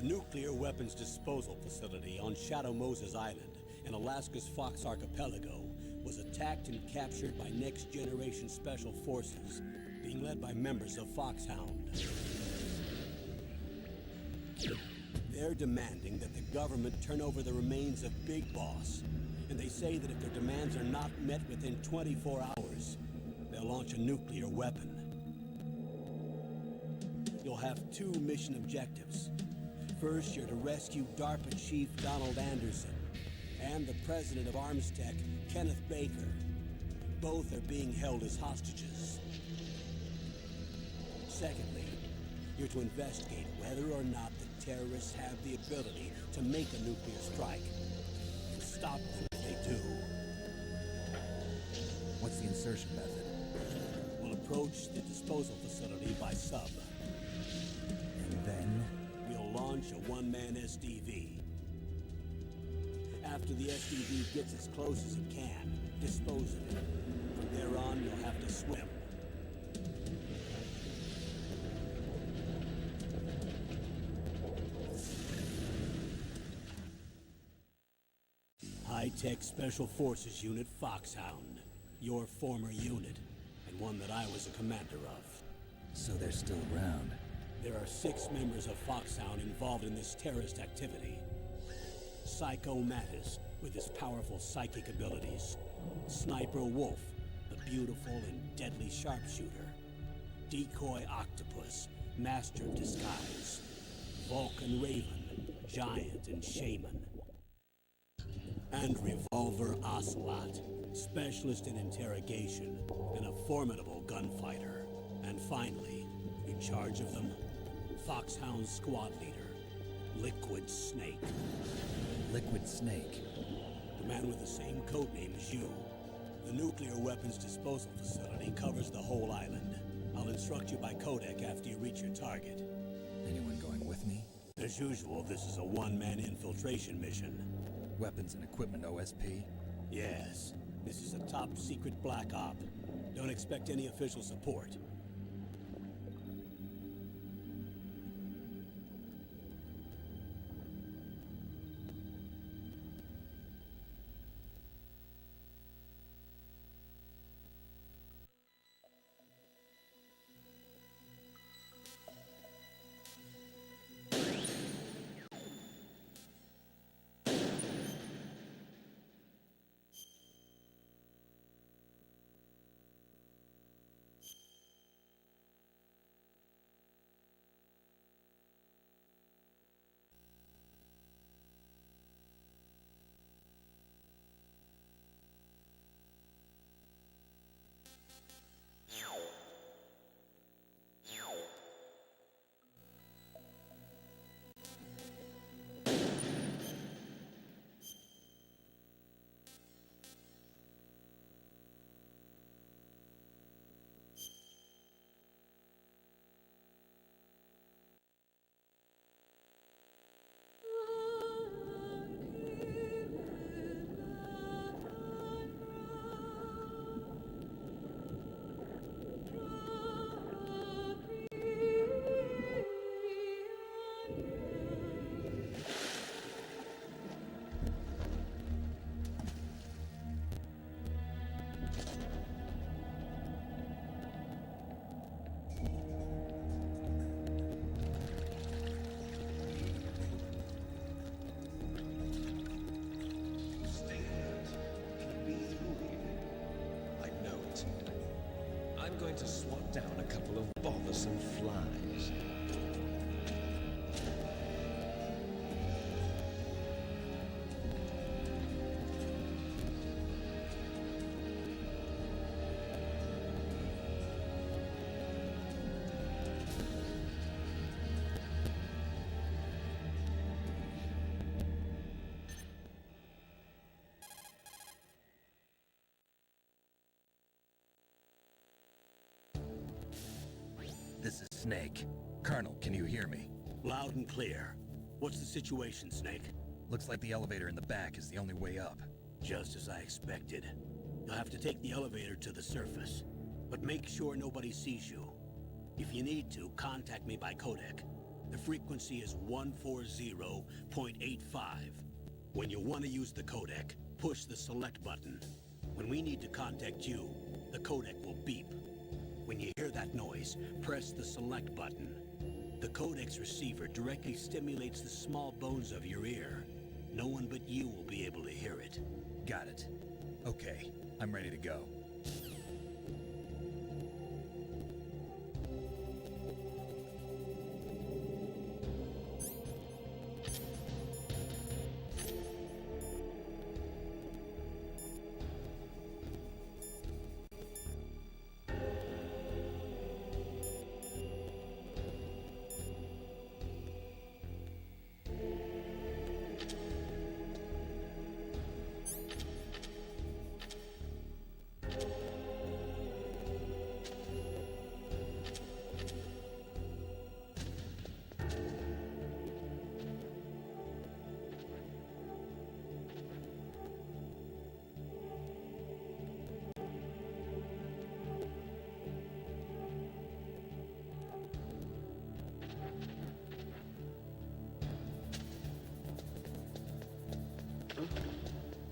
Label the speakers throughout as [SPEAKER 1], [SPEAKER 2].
[SPEAKER 1] nuclear weapons disposal facility on Shadow Moses Island in Alaska's Fox Archipelago was attacked and captured by next-generation special forces being led by members of Foxhound. They're demanding that the government turn over the remains of Big Boss, and they say that if their demands are not met within 24 hours, they'll launch a nuclear weapon. You'll have two mission objectives. First, you're to rescue DARPA Chief Donald Anderson and the president of Armstech, Kenneth Baker. Both are being held as hostages. Secondly, you're to investigate whether or not the terrorists have the ability to make a nuclear strike and stop them if they do.
[SPEAKER 2] What's the insertion method?
[SPEAKER 1] We'll approach the disposal facility by sub.
[SPEAKER 2] And then?
[SPEAKER 1] We'll launch a one-man SDV. After the SDV gets as close as it can, dispose of it. From there on, you'll have to swim. High-Tech Special Forces Unit Foxhound. Your former unit, and one that I was a commander of.
[SPEAKER 2] So they're still around.
[SPEAKER 1] There are 6 members of Foxhound involved in this terrorist activity. Psycho Mattis, with his powerful psychic abilities. Sniper Wolf, the beautiful and deadly sharpshooter. Decoy Octopus, master of disguise. Vulcan Raven, giant and shaman. And Revolver Ocelot, specialist in interrogation and a formidable gunfighter. And finally, in charge of them, Foxhound squad leader, Liquid Snake.
[SPEAKER 2] Liquid Snake?
[SPEAKER 1] The man with the same codename as you. The nuclear weapons disposal facility covers the whole island. I'll instruct you by codec after you reach your target.
[SPEAKER 2] Anyone going with me?
[SPEAKER 1] As usual, this is a one-man infiltration mission.
[SPEAKER 2] Weapons and equipment OSP?
[SPEAKER 1] Yes. This is a top-secret black op. Don't expect any official support.
[SPEAKER 3] I'm going to swat down a couple of bothersome flies.
[SPEAKER 2] This is Snake. Colonel, can you hear me?
[SPEAKER 1] Loud and clear. What's the situation, Snake?
[SPEAKER 2] Looks like the elevator in the back is the only way up.
[SPEAKER 1] Just as I expected. You'll have to take the elevator to the surface. But make sure nobody sees you. If you need to, contact me by codec. The frequency is 140.85. When you want to use the codec, push the select button. When we need to contact you, the codec will beep. When you hear that noise, press the select button. The codec's receiver directly stimulates the small bones of your ear. No one but you will be able to hear it.
[SPEAKER 2] Got it. Okay, I'm ready to go.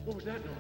[SPEAKER 4] What was that noise?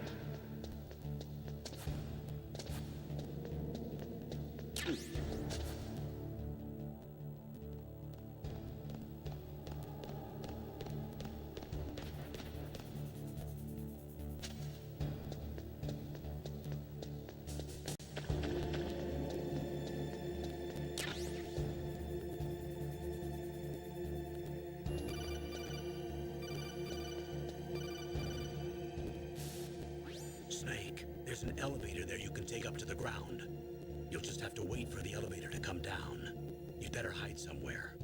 [SPEAKER 1] Snake, there's an elevator there you can take up to the ground. You'll just have to wait for the elevator to come down. You'd better hide somewhere.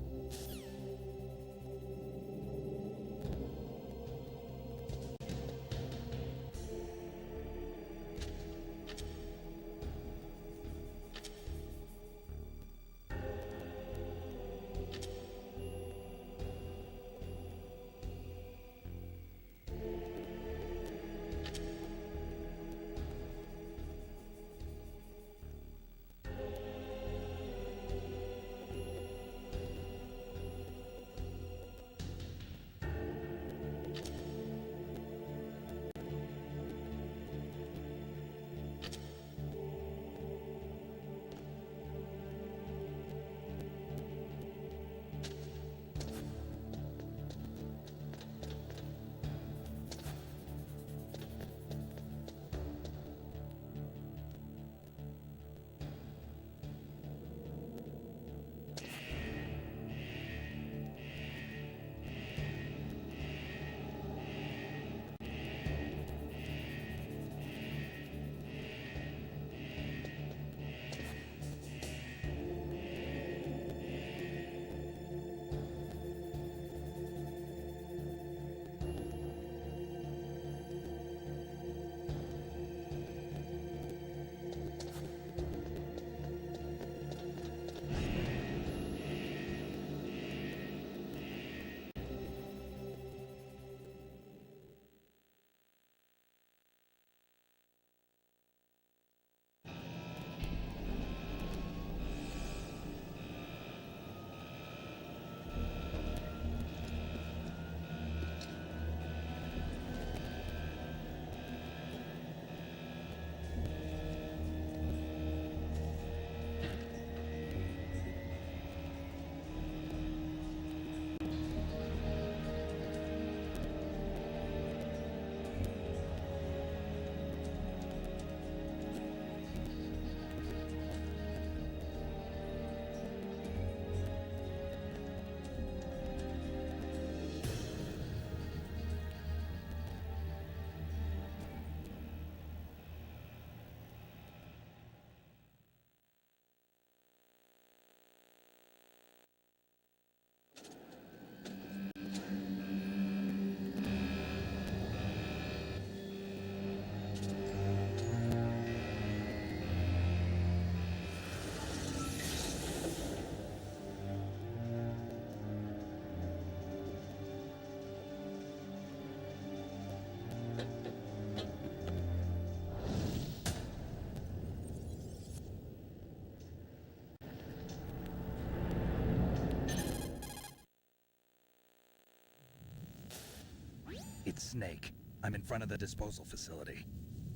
[SPEAKER 2] It's Snake. I'm in front of the disposal facility.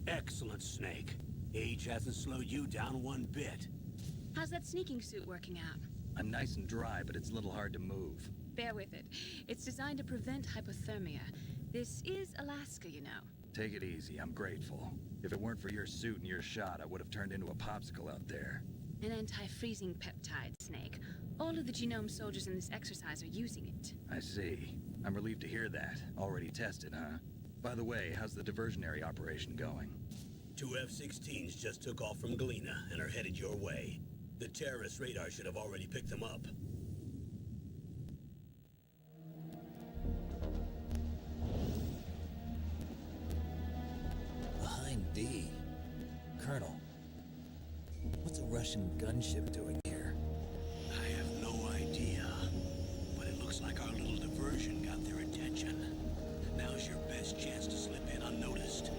[SPEAKER 1] Excellent, Snake. Age hasn't slowed you down one bit.
[SPEAKER 5] How's that sneaking suit working out?
[SPEAKER 2] I'm nice and dry, but it's a little hard to move.
[SPEAKER 5] Bear with it. It's designed to prevent hypothermia. This is Alaska, you know.
[SPEAKER 2] Take it easy, I'm grateful. If it weren't for your suit and your shot, I would have turned into a popsicle out there.
[SPEAKER 5] An anti-freezing peptide, Snake. All of the genome soldiers in this exercise are using it.
[SPEAKER 2] I see. I'm relieved to hear that. Already tested, huh? By the way, how's the diversionary operation going?
[SPEAKER 1] 2 F-16s just took off from Galena and are headed your way. The terrorist radar should have already picked them up.
[SPEAKER 6] Behind D. Colonel, what's a Russian gunship doing here?
[SPEAKER 1] I have no idea, but it looks like our little diversion got their attention. Now's your best chance to slip in unnoticed.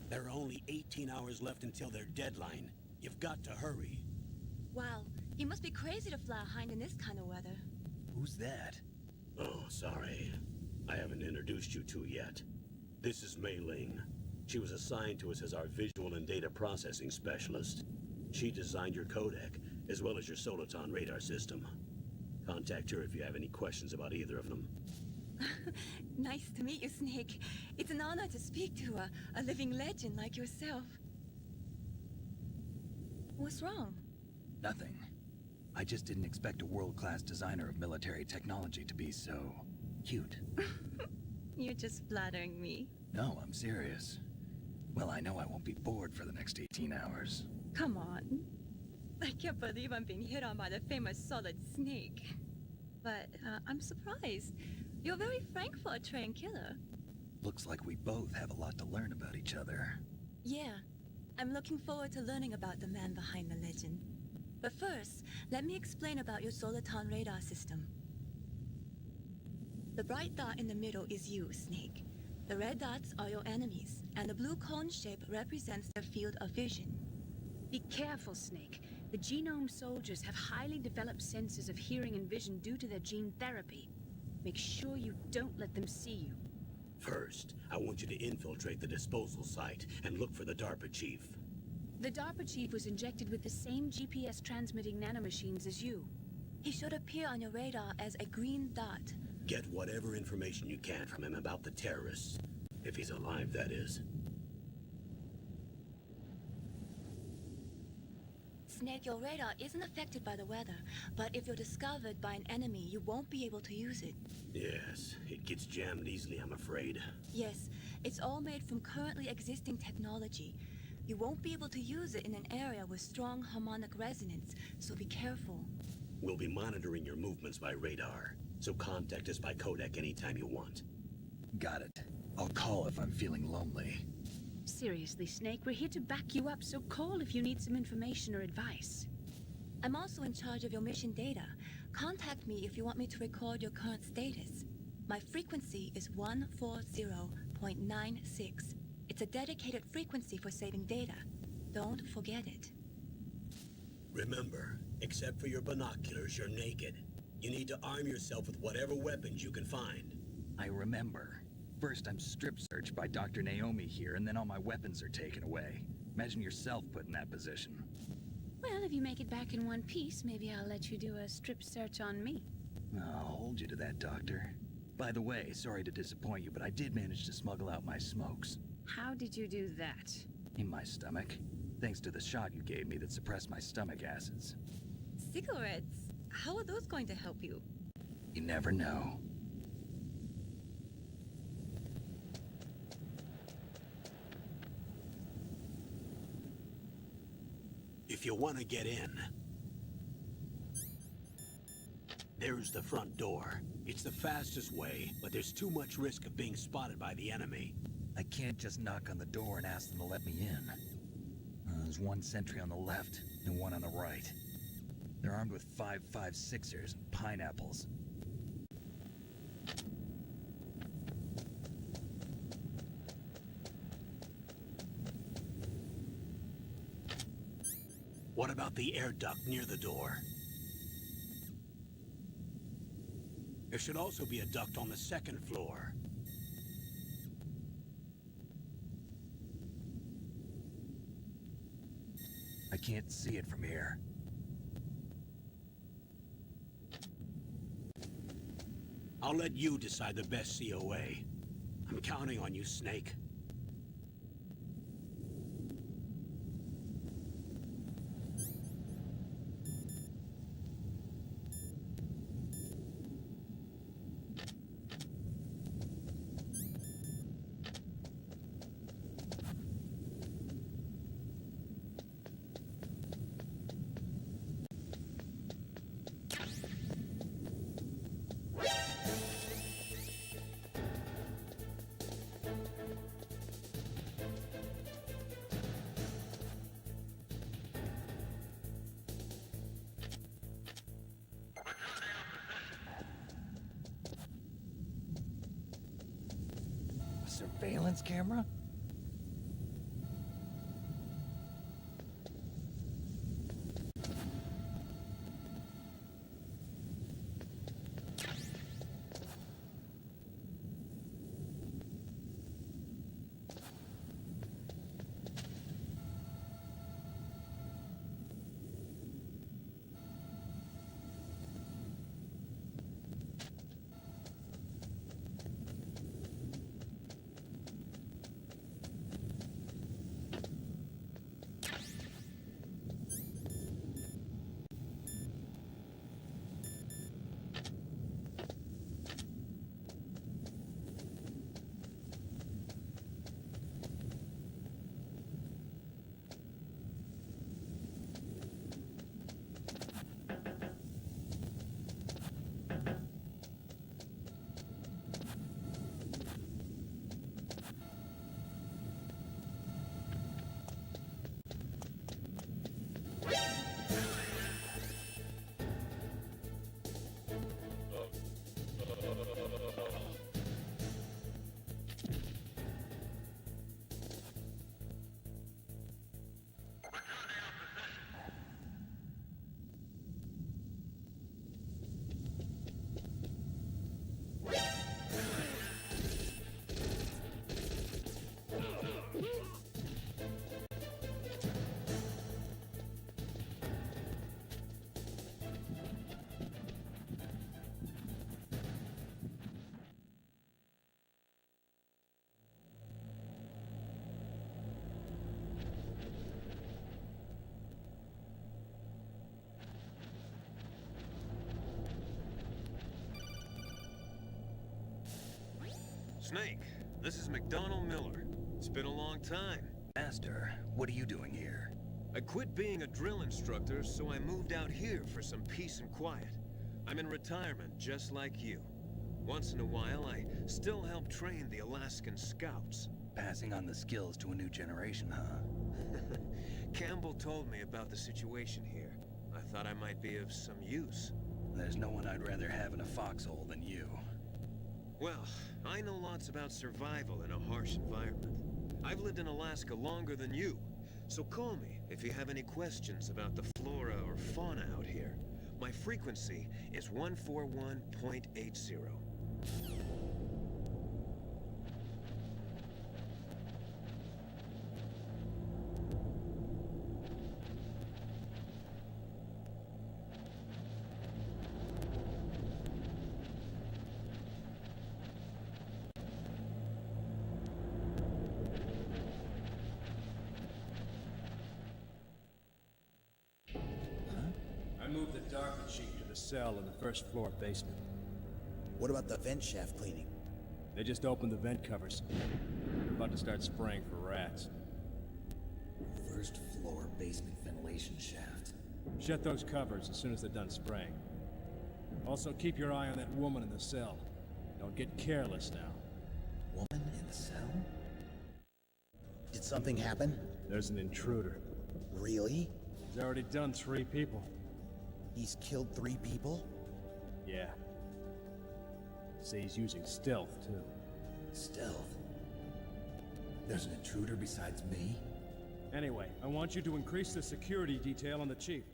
[SPEAKER 1] There are only 18 hours left until their deadline. You've got to hurry.
[SPEAKER 7] Wow, you must be crazy to fly hind in this kind of weather.
[SPEAKER 2] Who's that?
[SPEAKER 1] Oh, sorry. I haven't introduced you to yet. This is Mei Ling. She was assigned to us as our visual and data processing specialist. She designed your codec, as well as your Soliton radar system. Contact her if you have any questions about either of them.
[SPEAKER 7] Nice to meet you, Snake. It's an honor to speak to a living legend like yourself. What's wrong?
[SPEAKER 2] Nothing. I just didn't expect a world-class designer of military technology to be so cute.
[SPEAKER 7] You're just flattering me.
[SPEAKER 2] No, I'm serious. Well, I know I won't be bored for the next 18 hours.
[SPEAKER 7] Come on. I can't believe I'm being hit on by the famous Solid Snake. But I'm surprised. You're very frank for a trained killer.
[SPEAKER 2] Looks like we both have a lot to learn about each other.
[SPEAKER 7] Yeah, I'm looking forward to learning about the man behind the legend. But first, let me explain about your Soliton radar system. The bright dot in the middle is you, Snake. The red dots are your enemies, and the blue cone shape represents their field of vision.
[SPEAKER 5] Be careful, Snake. The genome soldiers have highly developed senses of hearing and vision due to their gene therapy. Make sure you don't let them see you.
[SPEAKER 1] First, I want you to infiltrate the disposal site and look for the DARPA chief.
[SPEAKER 5] The DARPA chief was injected with the same GPS transmitting nanomachines as you.
[SPEAKER 7] He should appear on your radar as a green dot.
[SPEAKER 1] Get whatever information you can from him about the terrorists. If he's alive, that is.
[SPEAKER 7] Snake, your radar isn't affected by the weather, but if you're discovered by an enemy, you won't be able to use it.
[SPEAKER 1] Yes, it gets jammed easily, I'm afraid.
[SPEAKER 7] Yes, it's all made from currently existing technology. You won't be able to use it in an area with strong harmonic resonance, so be careful.
[SPEAKER 1] We'll be monitoring your movements by radar, so contact us by codec anytime you want.
[SPEAKER 2] Got it. I'll call if I'm feeling lonely.
[SPEAKER 5] Seriously, Snake, we're here to back you up, so call if you need some information or advice.
[SPEAKER 7] I'm also in charge of your mission data. Contact me if you want me to record your current status. My frequency is 140.96. It's a dedicated frequency for saving data. Don't forget it.
[SPEAKER 1] Remember, except for your binoculars, you're naked. You need to arm yourself with whatever weapons you can find.
[SPEAKER 2] I remember. First, I'm strip searched by Dr. Naomi here, and then all my weapons are taken away. Imagine yourself put in that position.
[SPEAKER 5] Well, if you make it back in one piece, maybe I'll let you do a strip search on me.
[SPEAKER 2] I'll hold you to that, Doctor. By the way, sorry to disappoint you, but I did manage to smuggle out my smokes.
[SPEAKER 5] How did you do that?
[SPEAKER 2] In my stomach. Thanks to the shot you gave me that suppressed my stomach acids.
[SPEAKER 7] Cigarettes? How are those going to help you?
[SPEAKER 2] You never know.
[SPEAKER 1] If you want to get in, There's the front door. It's the fastest way, but there's too much risk of being spotted by the enemy.
[SPEAKER 2] I can't just knock on the door and ask them to let me in. There's one sentry on the left and one on the right. They're armed with 5.56ers and pineapples.
[SPEAKER 1] What about the air duct near the door? There should also be a duct on the second floor.
[SPEAKER 2] I can't see it from here.
[SPEAKER 1] I'll let you decide the best COA. I'm counting on you, Snake.
[SPEAKER 2] Surveillance camera?
[SPEAKER 8] Snake, this is McDonald Miller. It's been a long time.
[SPEAKER 2] Master, what are you doing here?
[SPEAKER 8] I quit being a drill instructor, so I moved out here for some peace and quiet. I'm in retirement, just like you. Once in a while, I still help train the Alaskan Scouts.
[SPEAKER 2] Passing on the skills to a new generation, huh?
[SPEAKER 8] Campbell told me about the situation here. I thought I might be of some use.
[SPEAKER 2] There's no one I'd rather have in a foxhole than you.
[SPEAKER 8] Well, I know lots about survival in a harsh environment. I've lived in Alaska longer than you, so call me if you have any questions about the flora or fauna out here. My frequency is 141.80.
[SPEAKER 4] I moved the dark machine to the cell in the first floor basement.
[SPEAKER 6] What about the vent shaft cleaning?
[SPEAKER 4] They just opened the vent covers. They're about to start spraying for rats.
[SPEAKER 6] First floor basement ventilation shaft.
[SPEAKER 4] Shut those covers as soon as they're done spraying. Also, keep your eye on that woman in the cell. Don't get careless now.
[SPEAKER 6] Woman in the cell? Did something happen?
[SPEAKER 4] There's an intruder.
[SPEAKER 6] Really?
[SPEAKER 4] He's already done 3 people.
[SPEAKER 6] He's killed 3 people?
[SPEAKER 4] Yeah. Say he's using stealth, too.
[SPEAKER 6] Stealth? There's an intruder besides me?
[SPEAKER 4] Anyway, I want you to increase the security detail on the chief.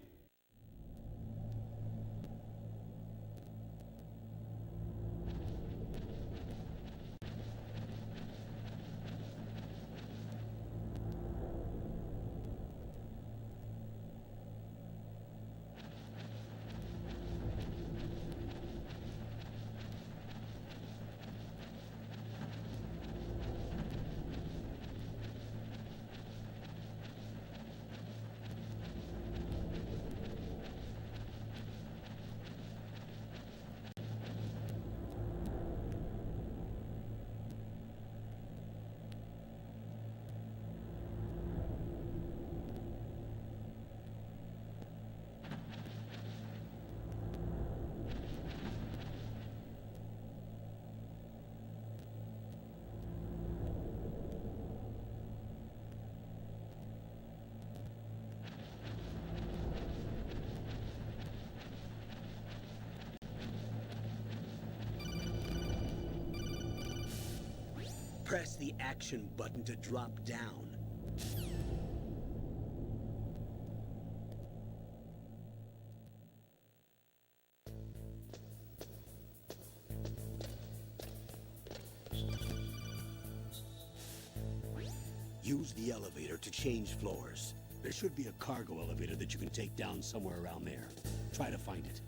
[SPEAKER 1] Press the action button to drop down. Use the elevator to change floors. There should be a cargo elevator that you can take down somewhere around there. Try to find it.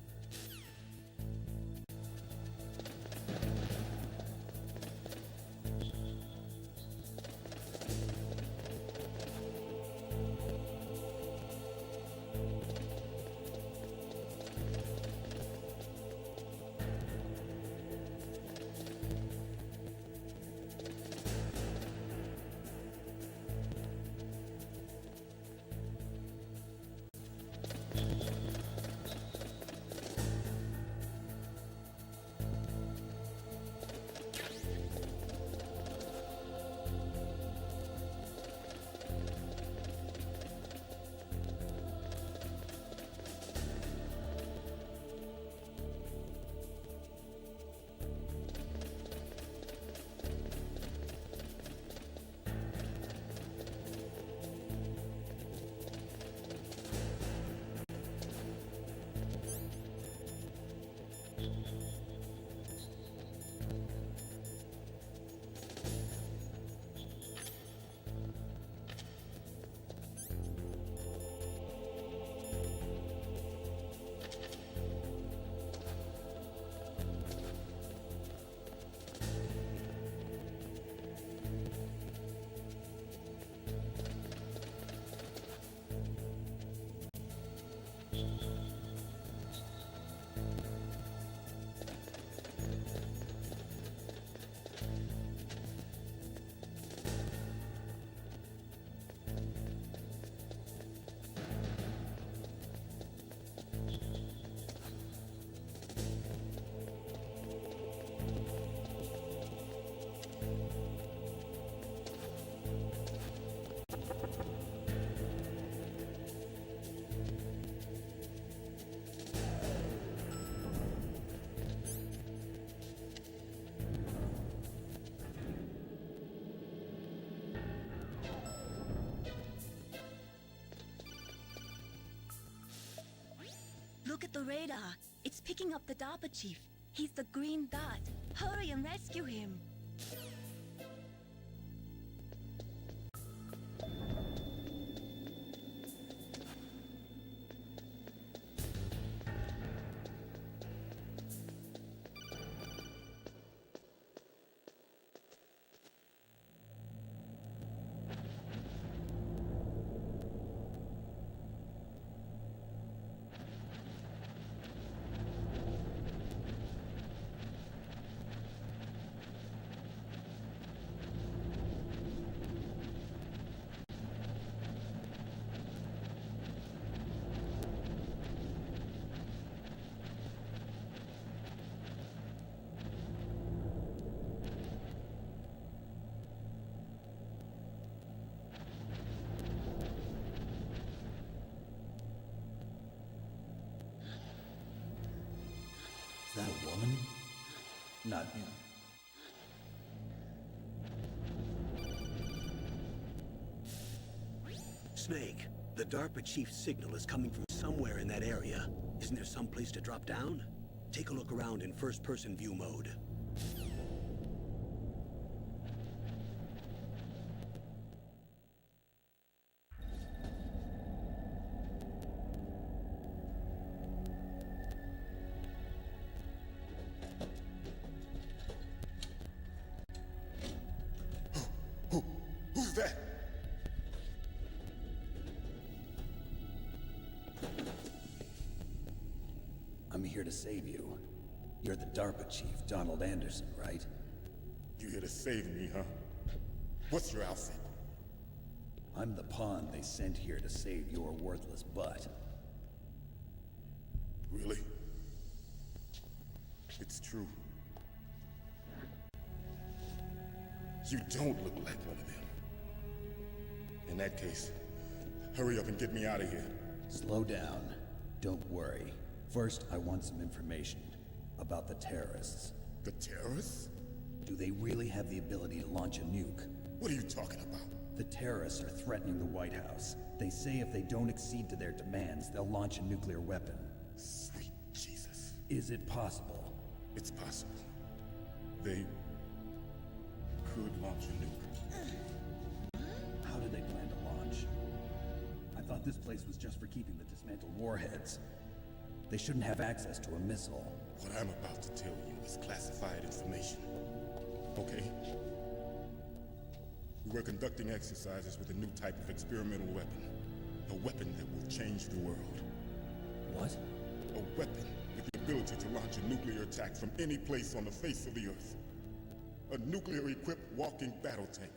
[SPEAKER 7] Look at the radar. It's picking up the DARPA chief. He's the green dot. Hurry and rescue him.
[SPEAKER 6] woman? Not him.
[SPEAKER 1] Snake, the DARPA chief's signal is coming from somewhere in that area. Isn't there some place to drop down? Take a look around in first-person view mode.
[SPEAKER 9] Who's that?
[SPEAKER 6] I'm here to save you. You're the DARPA chief, Donald Anderson, right?
[SPEAKER 9] You here to save me, huh? What's your outfit?
[SPEAKER 6] I'm the pawn they sent here to save your worthless butt.
[SPEAKER 9] Really? It's true. You don't look like one of them. In that case, hurry up and get me out of here.
[SPEAKER 6] Slow down. Don't worry. First, I want some information about the terrorists.
[SPEAKER 9] The terrorists?
[SPEAKER 6] Do they really have the ability to launch a nuke?
[SPEAKER 9] What are you talking about?
[SPEAKER 6] The terrorists are threatening the White House. They say if they don't accede to their demands, they'll launch a nuclear weapon.
[SPEAKER 9] Sweet Jesus.
[SPEAKER 6] Is it possible?
[SPEAKER 9] It's possible. They could launch a nuke.
[SPEAKER 6] How do they plan to launch? I thought this place was just for keeping the dismantled warheads. They shouldn't have access to a missile.
[SPEAKER 9] What I'm about to tell you is classified information. Okay? We were conducting exercises with a new type of experimental weapon. A weapon that will change the world.
[SPEAKER 6] What?
[SPEAKER 9] A weapon with the ability to launch a nuclear attack from any place on the face of the Earth. A nuclear-equipped walking battle tank.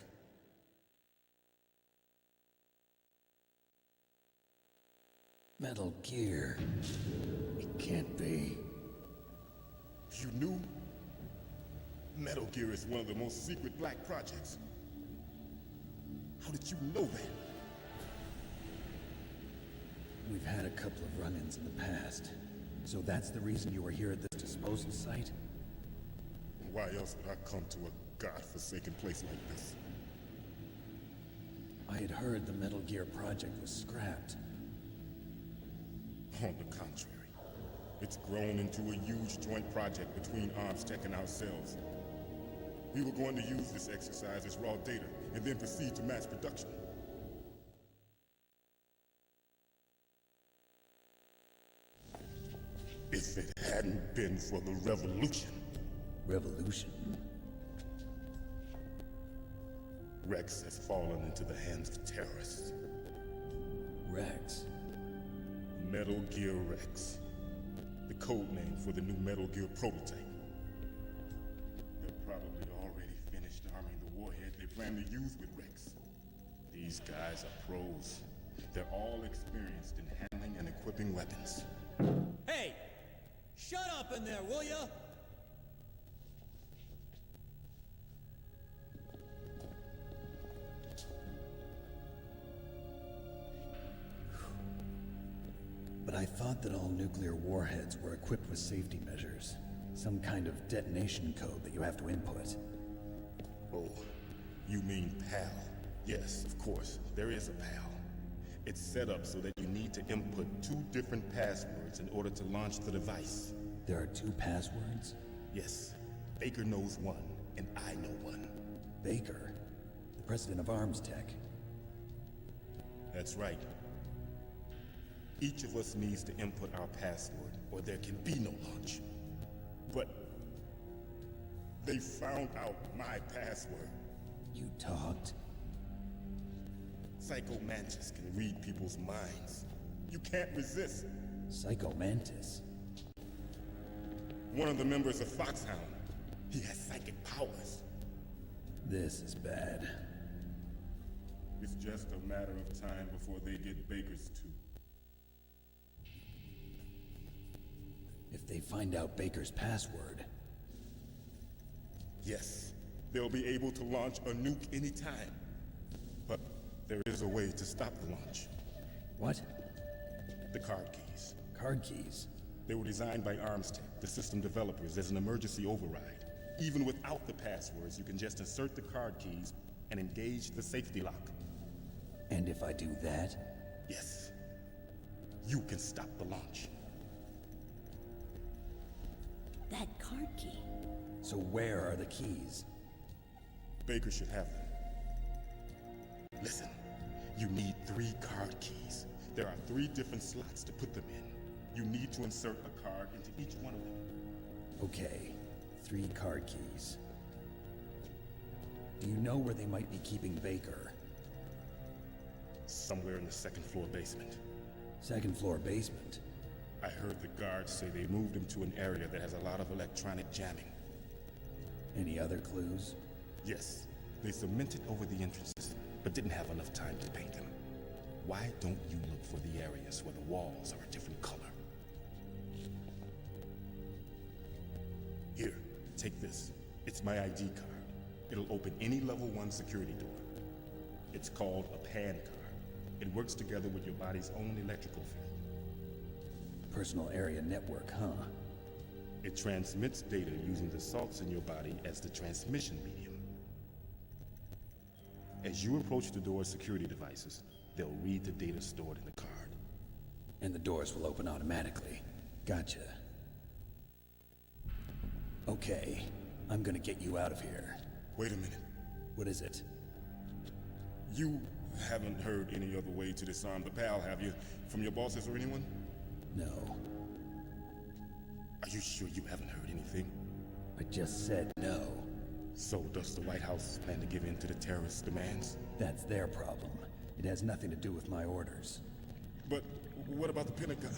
[SPEAKER 6] Metal Gear. It can't be.
[SPEAKER 9] You knew? Metal Gear is one of the most secret black projects. How did you know that?
[SPEAKER 6] We've had a couple of run-ins in the past. So that's the reason you were here at this disposal site?
[SPEAKER 9] Why else would I come to a godforsaken place like this?
[SPEAKER 6] I had heard the Metal Gear project was scrapped.
[SPEAKER 9] On the contrary, it's grown into a huge joint project between Arms Tech and ourselves. We were going to use this exercise as raw data and then proceed to mass production. If it hadn't been for the revolution.
[SPEAKER 6] Revolution?
[SPEAKER 9] Rex has fallen into the hands of terrorists.
[SPEAKER 6] Rex?
[SPEAKER 9] Metal Gear Rex. The code name for the new Metal Gear prototype. They're probably already finished arming the warhead they plan to use with Rex. These guys are pros. They're all experienced in handling and equipping weapons.
[SPEAKER 6] Hey! Shut up in there, will ya? But I thought that all nuclear warheads were equipped with safety measures. Some kind of detonation code that you have to input.
[SPEAKER 9] Oh, you mean PAL? Yes, of course, there is a PAL. It's set up so that you need to input 2 different passwords in order to launch the device.
[SPEAKER 6] There are 2 passwords?
[SPEAKER 9] Yes, Baker knows one, and I know one.
[SPEAKER 6] Baker? The president of Arms Tech?
[SPEAKER 9] That's right. Each of us needs to input our password, or there can be no launch. But they found out my password.
[SPEAKER 6] You talked?
[SPEAKER 9] Psycho Mantis can read people's minds. You can't resist.
[SPEAKER 6] Psycho Mantis?
[SPEAKER 9] One of the members of Foxhound. He has psychic powers.
[SPEAKER 6] This is bad.
[SPEAKER 9] It's just a matter of time before they get Baker's too.
[SPEAKER 6] If they find out Baker's password...
[SPEAKER 9] Yes, they'll be able to launch a nuke anytime. But there is a way to stop the launch.
[SPEAKER 6] What?
[SPEAKER 9] The card keys.
[SPEAKER 6] Card keys?
[SPEAKER 9] They were designed by Armstech, the system developers, as an emergency override. Even without the passwords, you can just insert the card keys and engage the safety lock.
[SPEAKER 6] And if I do that?
[SPEAKER 9] Yes. You can stop the launch.
[SPEAKER 10] That card key.
[SPEAKER 6] So where are the keys?
[SPEAKER 9] Baker should have them. Listen, you need 3 card keys. There are 3 different slots to put them in. You need to insert a card into each one of them.
[SPEAKER 6] Okay, 3 card keys. Do you know where they might be keeping Baker?
[SPEAKER 9] Somewhere in the 2nd floor basement.
[SPEAKER 6] 2nd floor basement?
[SPEAKER 9] I heard the guards say they moved him to an area that has a lot of electronic jamming.
[SPEAKER 6] Any other clues?
[SPEAKER 9] Yes, they cemented over the entrances, but didn't have enough time to paint them. Why don't you look for the areas where the walls are a different color? Here, take this. It's my ID card. It'll open any level 1 security door. It's called a PAN card. It works together with your body's own electrical field.
[SPEAKER 6] Personal area network, huh?
[SPEAKER 9] It transmits data using the salts in your body as the transmission medium. As you approach the door's security devices, they'll read the data stored in the card.
[SPEAKER 6] And the doors will open automatically. Gotcha. Okay, I'm gonna get you out of here.
[SPEAKER 9] Wait a minute.
[SPEAKER 6] What is it?
[SPEAKER 9] You haven't heard any other way to disarm the PAL, have you? From your bosses or anyone?
[SPEAKER 6] No.
[SPEAKER 9] Are you sure you haven't heard anything?
[SPEAKER 6] I just said no.
[SPEAKER 9] So does the White House plan to give in to the terrorists' demands?
[SPEAKER 6] That's their problem. It has nothing to do with my orders.
[SPEAKER 9] But what about the Pentagon?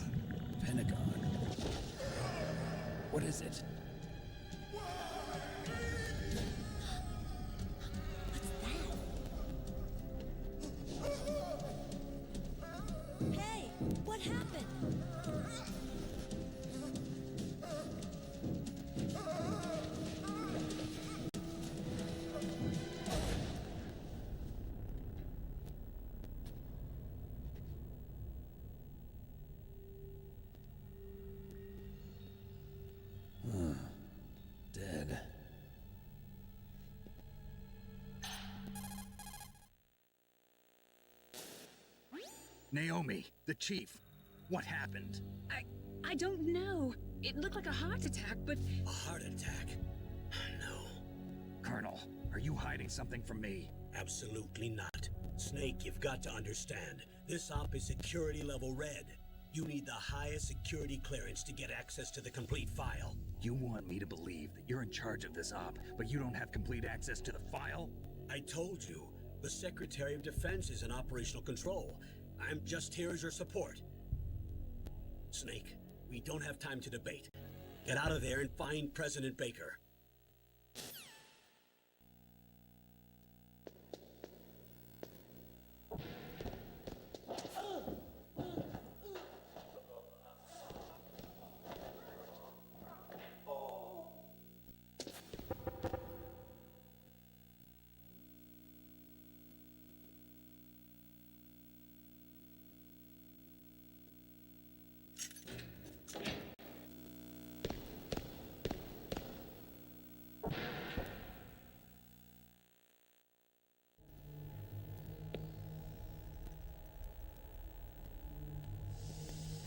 [SPEAKER 6] Pentagon? What is it?
[SPEAKER 10] Hey, what happened?
[SPEAKER 6] Dead.
[SPEAKER 2] Naomi, the chief. What happened?
[SPEAKER 5] I don't know. It looked like a heart attack, but...
[SPEAKER 1] A heart attack? No.
[SPEAKER 2] Colonel, are you hiding something from me?
[SPEAKER 1] Absolutely not. Snake, you've got to understand. This op is security level red. You need the highest security clearance to get access to the complete file.
[SPEAKER 2] You want me to believe that you're in charge of this op, but you don't have complete access to the file?
[SPEAKER 1] I told you, the Secretary of Defense is in operational control. I'm just here as your support. Snake, we don't have time to debate. Get out of there and find President Baker.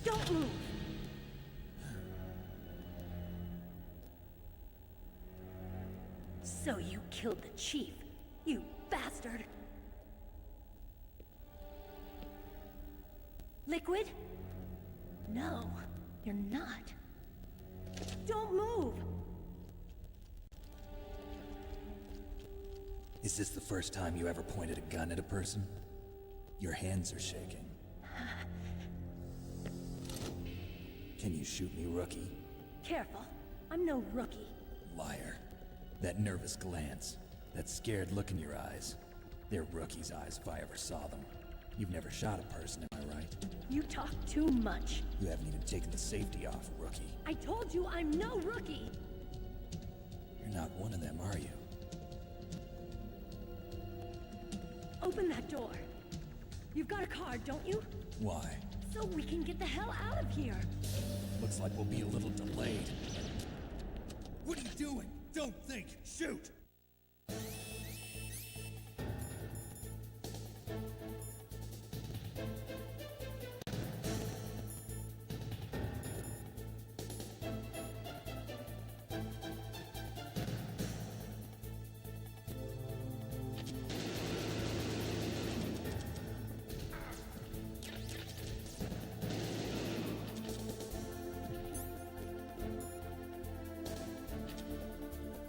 [SPEAKER 10] Don't move! So you killed the chief, you bastard! Liquid? No, you're not. Don't move!
[SPEAKER 6] Is this the first time you ever pointed a gun at a person? Your hands are shaking. Can you shoot me, rookie?
[SPEAKER 10] Careful, I'm no rookie.
[SPEAKER 6] Liar. That nervous glance, that scared look in your eyes. They're rookie's eyes if I ever saw them. You've never shot a person, am I right?
[SPEAKER 10] You talk too much.
[SPEAKER 6] You haven't even taken the safety off, rookie.
[SPEAKER 10] I told you I'm no rookie!
[SPEAKER 6] You're not one of them, are you?
[SPEAKER 10] Open that door. You've got a card, don't you?
[SPEAKER 6] Why?
[SPEAKER 10] So we can get the hell out of here.
[SPEAKER 6] Looks like we'll be a little delayed. What are you doing? Don't think! Shoot!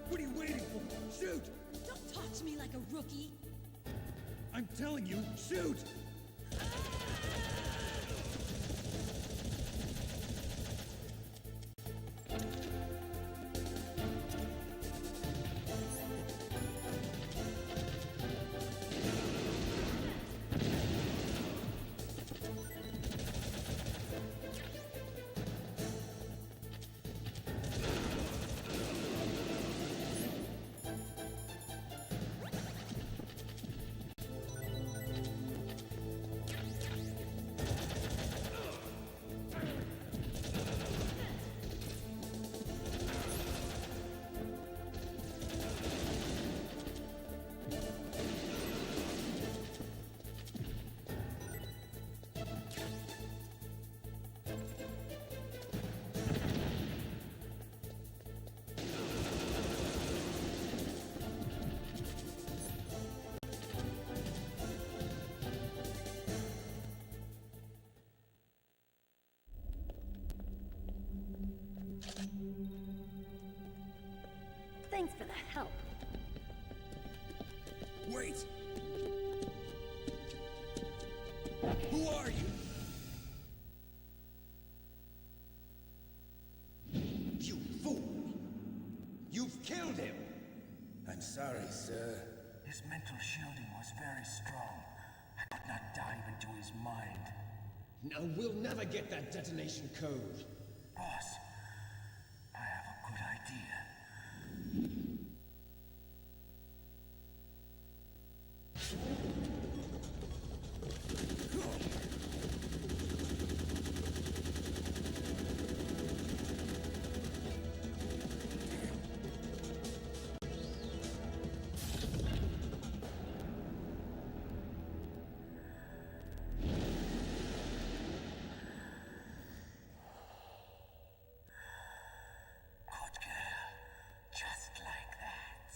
[SPEAKER 6] What are you waiting for? Shoot!
[SPEAKER 10] Don't talk to me like a rookie.
[SPEAKER 6] I'm telling you, shoot!
[SPEAKER 10] Thanks for the help.
[SPEAKER 6] Wait! Who are you?
[SPEAKER 3] You fool! You've killed him!
[SPEAKER 6] I'm sorry, sir.
[SPEAKER 11] His mental shielding was very strong. I could not dive into his mind.
[SPEAKER 3] Now we'll never get that detonation code.
[SPEAKER 11] Boss, I have a good idea. Good girl. Just like that.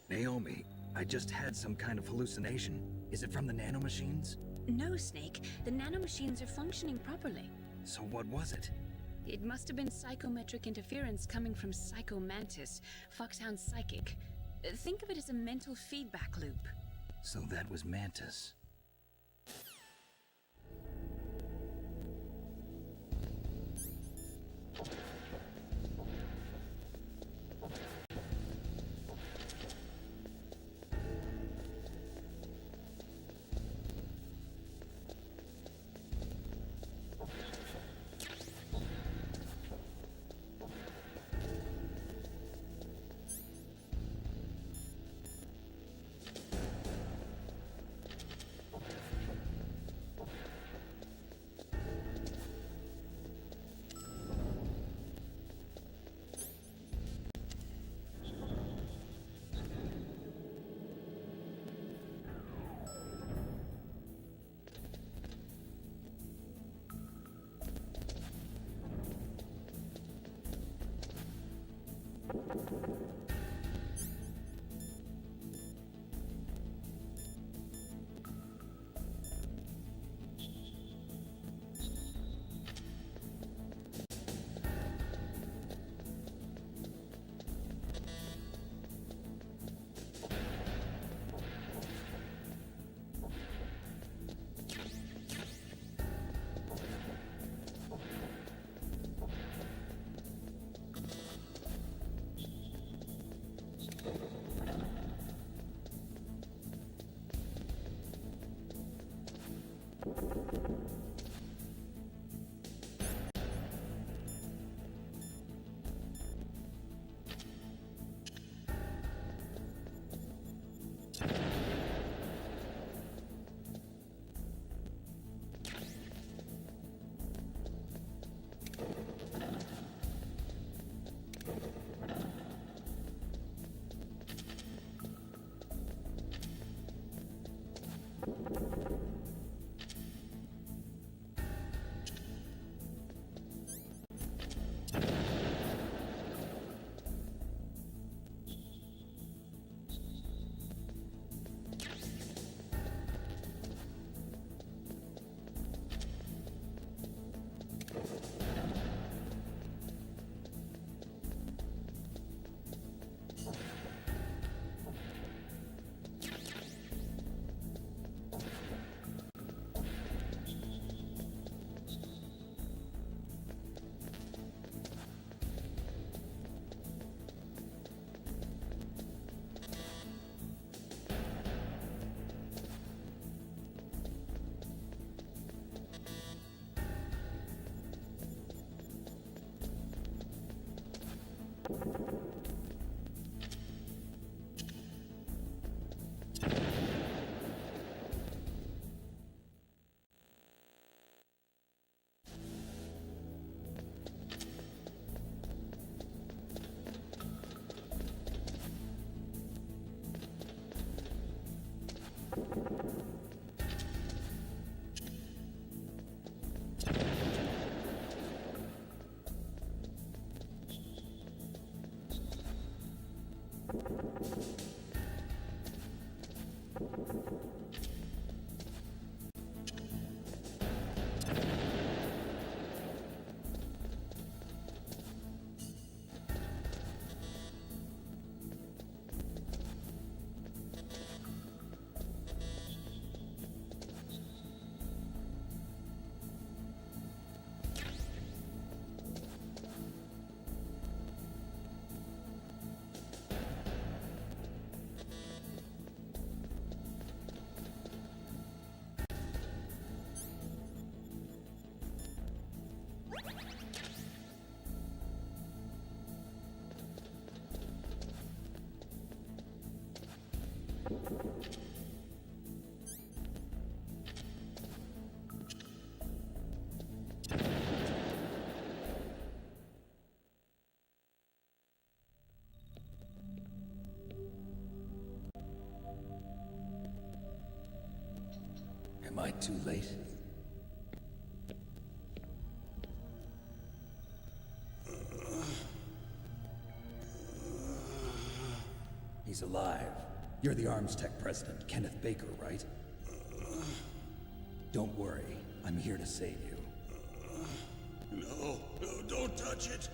[SPEAKER 2] Naomi, I just had some kind of hallucination. Is it from the nanomachines?
[SPEAKER 5] No, Snake. The nanomachines are functioning properly.
[SPEAKER 2] So what was it?
[SPEAKER 5] It must have been psychometric interference coming from Psycho Mantis, Foxhound's psychic. Think of it as a mental feedback loop.
[SPEAKER 2] So that was Mantis.
[SPEAKER 6] Am I too late? He's alive. You're the Arms Tech president, Kenneth Baker, right? Don't worry. I'm here to save you.
[SPEAKER 9] No, don't touch it.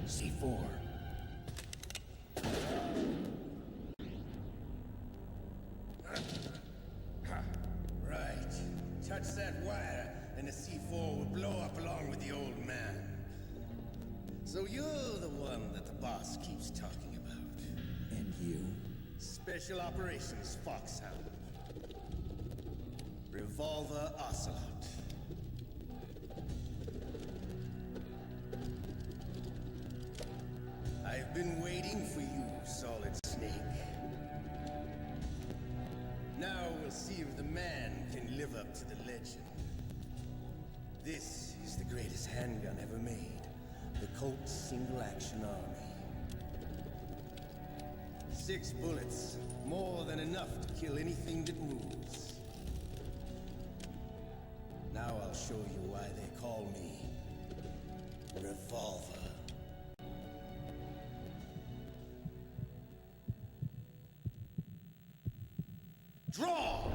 [SPEAKER 6] C4.
[SPEAKER 12] Right. Touch that wire, and the C4 will blow up along with the old man. So you're the one that the boss keeps talking about.
[SPEAKER 6] And you?
[SPEAKER 12] Special Operations Foxhound. Revolver Ocelot. I've been waiting for you, Solid Snake. Now we'll see if the man can live up to the legend. This is the greatest handgun ever made. The Colt Single Action Army. 6 bullets, more than enough to kill anything that moves. Now I'll show you why they call me Revolver. Draw!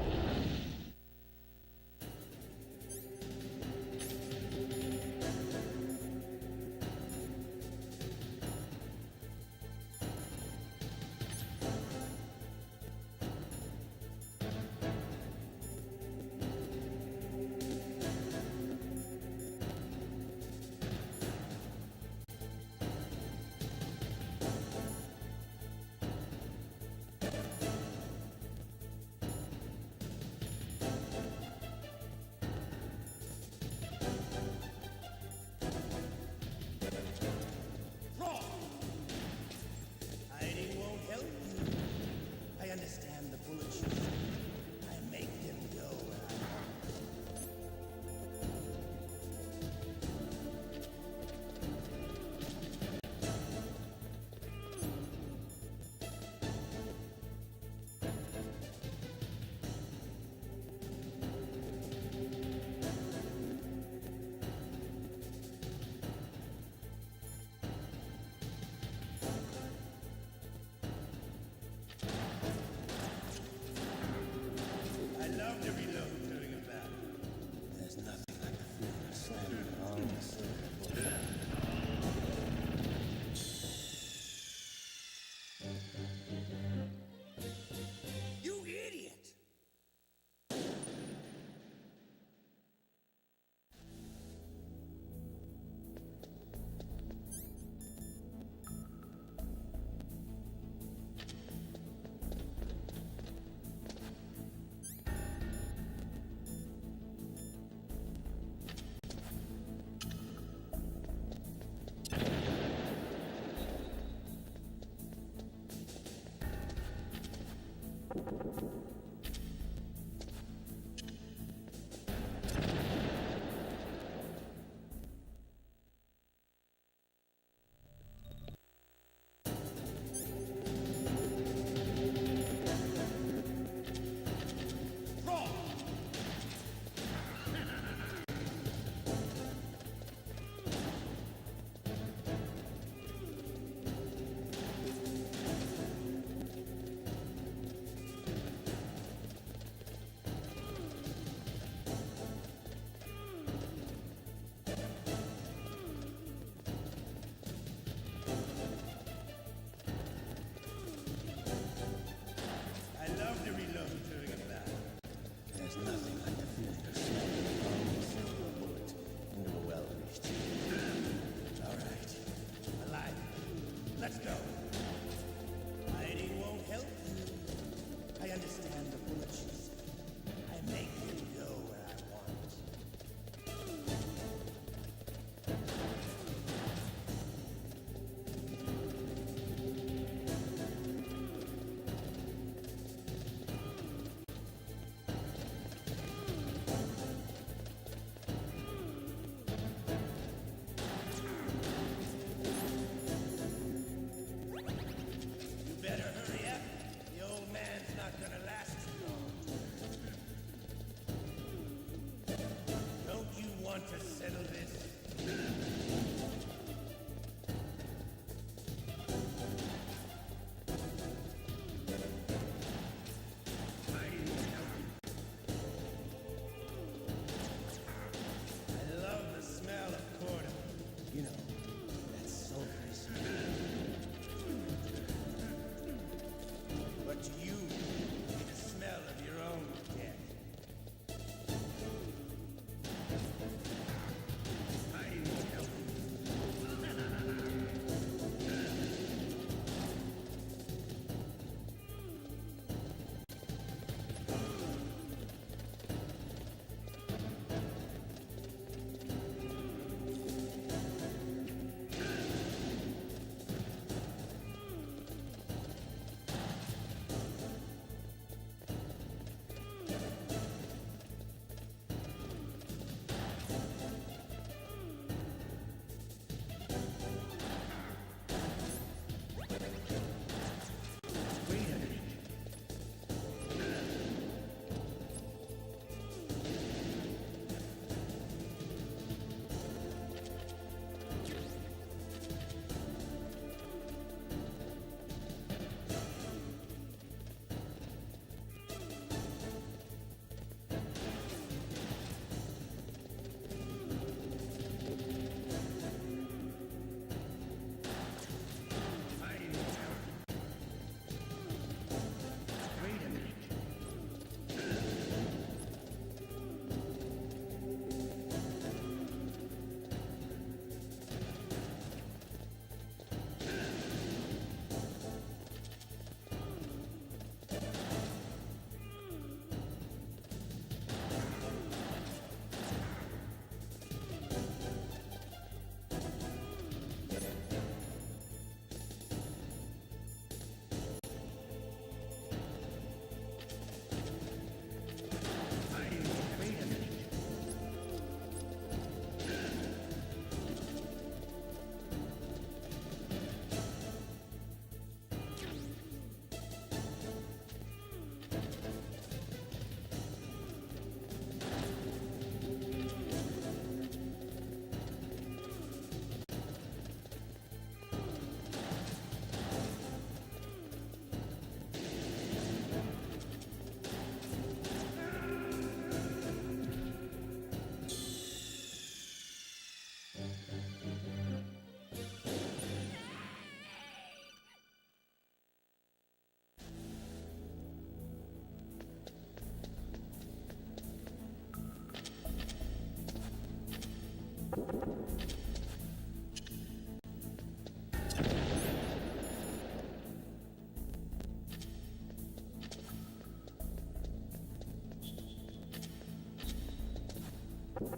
[SPEAKER 12] Hiding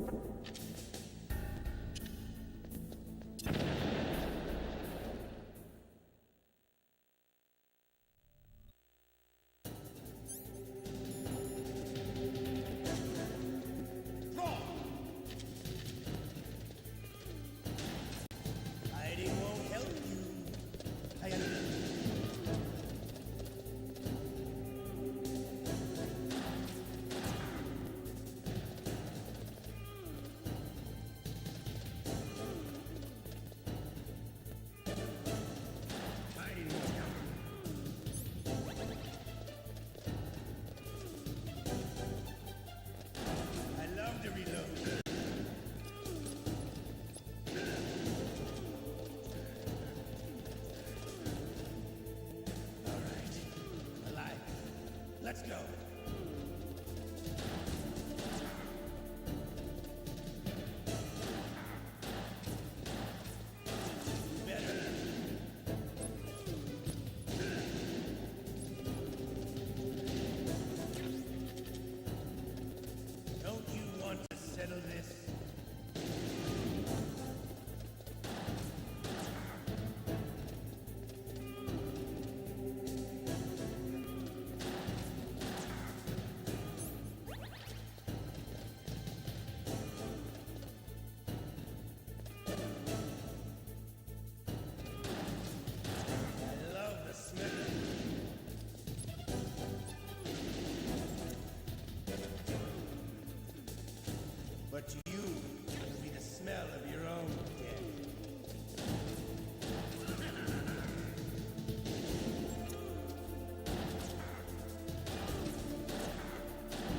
[SPEAKER 12] won't help you. I understand. Hiding won't help you. I love to reload. All right. Alive. Let's go. Better. Don't you want to settle this? I love the smell. But to you, it will be the smell of your own death.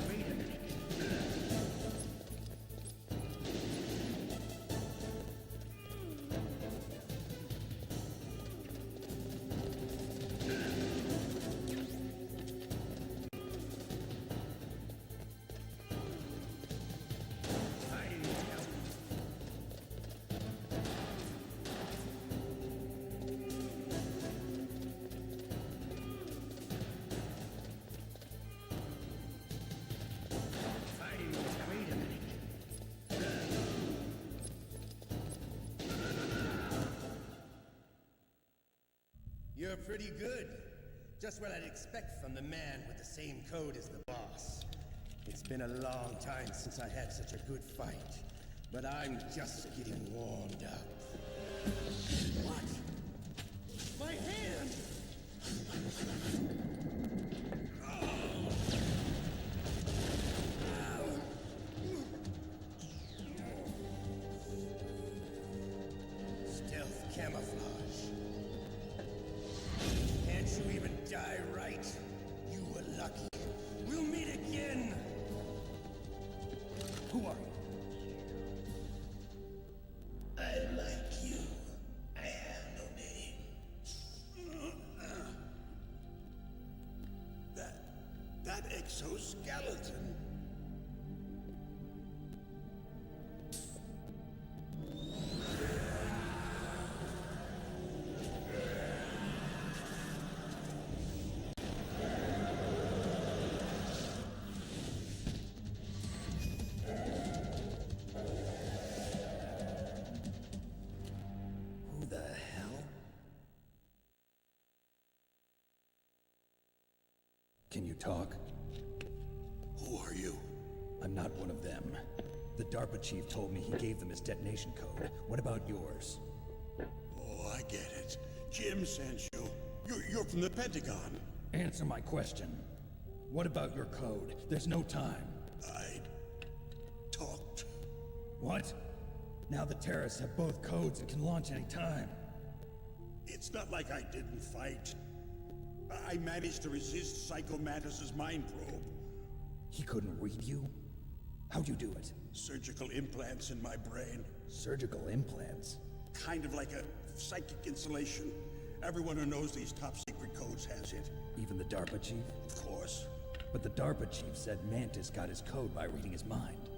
[SPEAKER 12] Wait a minute. Hiding won't help. Hiding won't help. Wait a minute. You're pretty good. Just what I'd expect from the man with the same code as the boss. It's been a long time since I had such a good fight, but I'm just getting warmed up. What? My hand! Stealth camouflage. Can't you even die right? You were lucky. We'll meet again! Who are you? I like you. I have no name.
[SPEAKER 13] That exoskeleton.
[SPEAKER 6] Who the hell? Can you talk?
[SPEAKER 13] Who are you?
[SPEAKER 6] I'm not one of them. The DARPA chief told me he gave them his detonation code. What about yours?
[SPEAKER 13] Oh, I get it. Jim sent you. You're from the Pentagon.
[SPEAKER 6] Answer my question. What about your code? There's no time.
[SPEAKER 13] I talked.
[SPEAKER 6] What? Now the terrorists have both codes and can launch any time.
[SPEAKER 13] It's not like I didn't fight. I managed to resist Psycho Mantis's mind probe.
[SPEAKER 6] He couldn't read you? How'd you do it?
[SPEAKER 13] Surgical implants in my brain.
[SPEAKER 6] Surgical implants?
[SPEAKER 13] Kind of like a psychic insulation. Everyone who knows these top secret codes has it.
[SPEAKER 6] Even the DARPA chief?
[SPEAKER 13] Of course.
[SPEAKER 6] But the DARPA chief said Mantis got his code by reading his mind.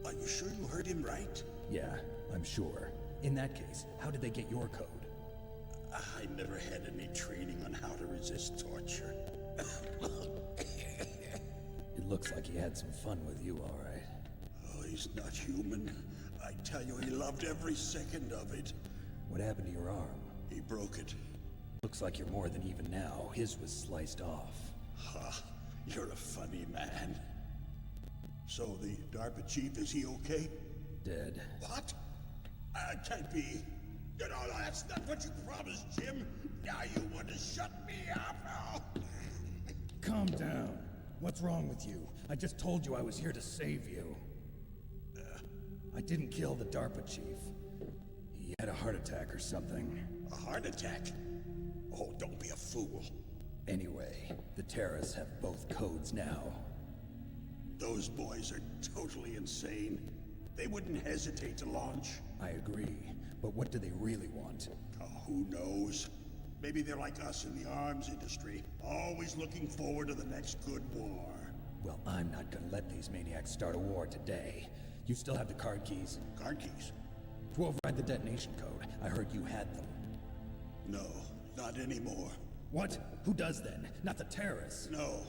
[SPEAKER 13] Are you sure you heard him right?
[SPEAKER 6] Yeah, I'm sure. In that case, how did they get your code?
[SPEAKER 13] I never had any training on how to resist torture.
[SPEAKER 6] It looks like he had some fun with you, all right.
[SPEAKER 13] Oh, he He's not human. I tell you, he loved every second of it.
[SPEAKER 6] What happened to your arm?
[SPEAKER 13] He broke it.
[SPEAKER 6] Looks like you're more than even now. His was sliced off.
[SPEAKER 13] Ha, you're a funny man. So the DARPA chief, is he okay?
[SPEAKER 6] Dead.
[SPEAKER 13] What? Can't be. You know, that's not what you promised, Jim. Now you want to shut me up? Oh.
[SPEAKER 6] Calm down. What's wrong with you? I just told you I was here to save you. I didn't kill the DARPA chief. He had a heart attack or something.
[SPEAKER 13] A heart attack? Oh, don't be a fool.
[SPEAKER 6] Anyway, the terrorists have both codes now.
[SPEAKER 13] Those boys are totally insane. They wouldn't hesitate to launch.
[SPEAKER 6] I agree, but what do they really want?
[SPEAKER 13] Oh, who knows? Maybe they're like us in the arms industry, always looking forward to the next good war.
[SPEAKER 6] Well, I'm not gonna let these maniacs start a war today. You still have the card keys?
[SPEAKER 13] Card keys?
[SPEAKER 6] To override the detonation code. I heard you had them.
[SPEAKER 13] No, not anymore.
[SPEAKER 6] What? Who does then? Not the terrorists.
[SPEAKER 13] No,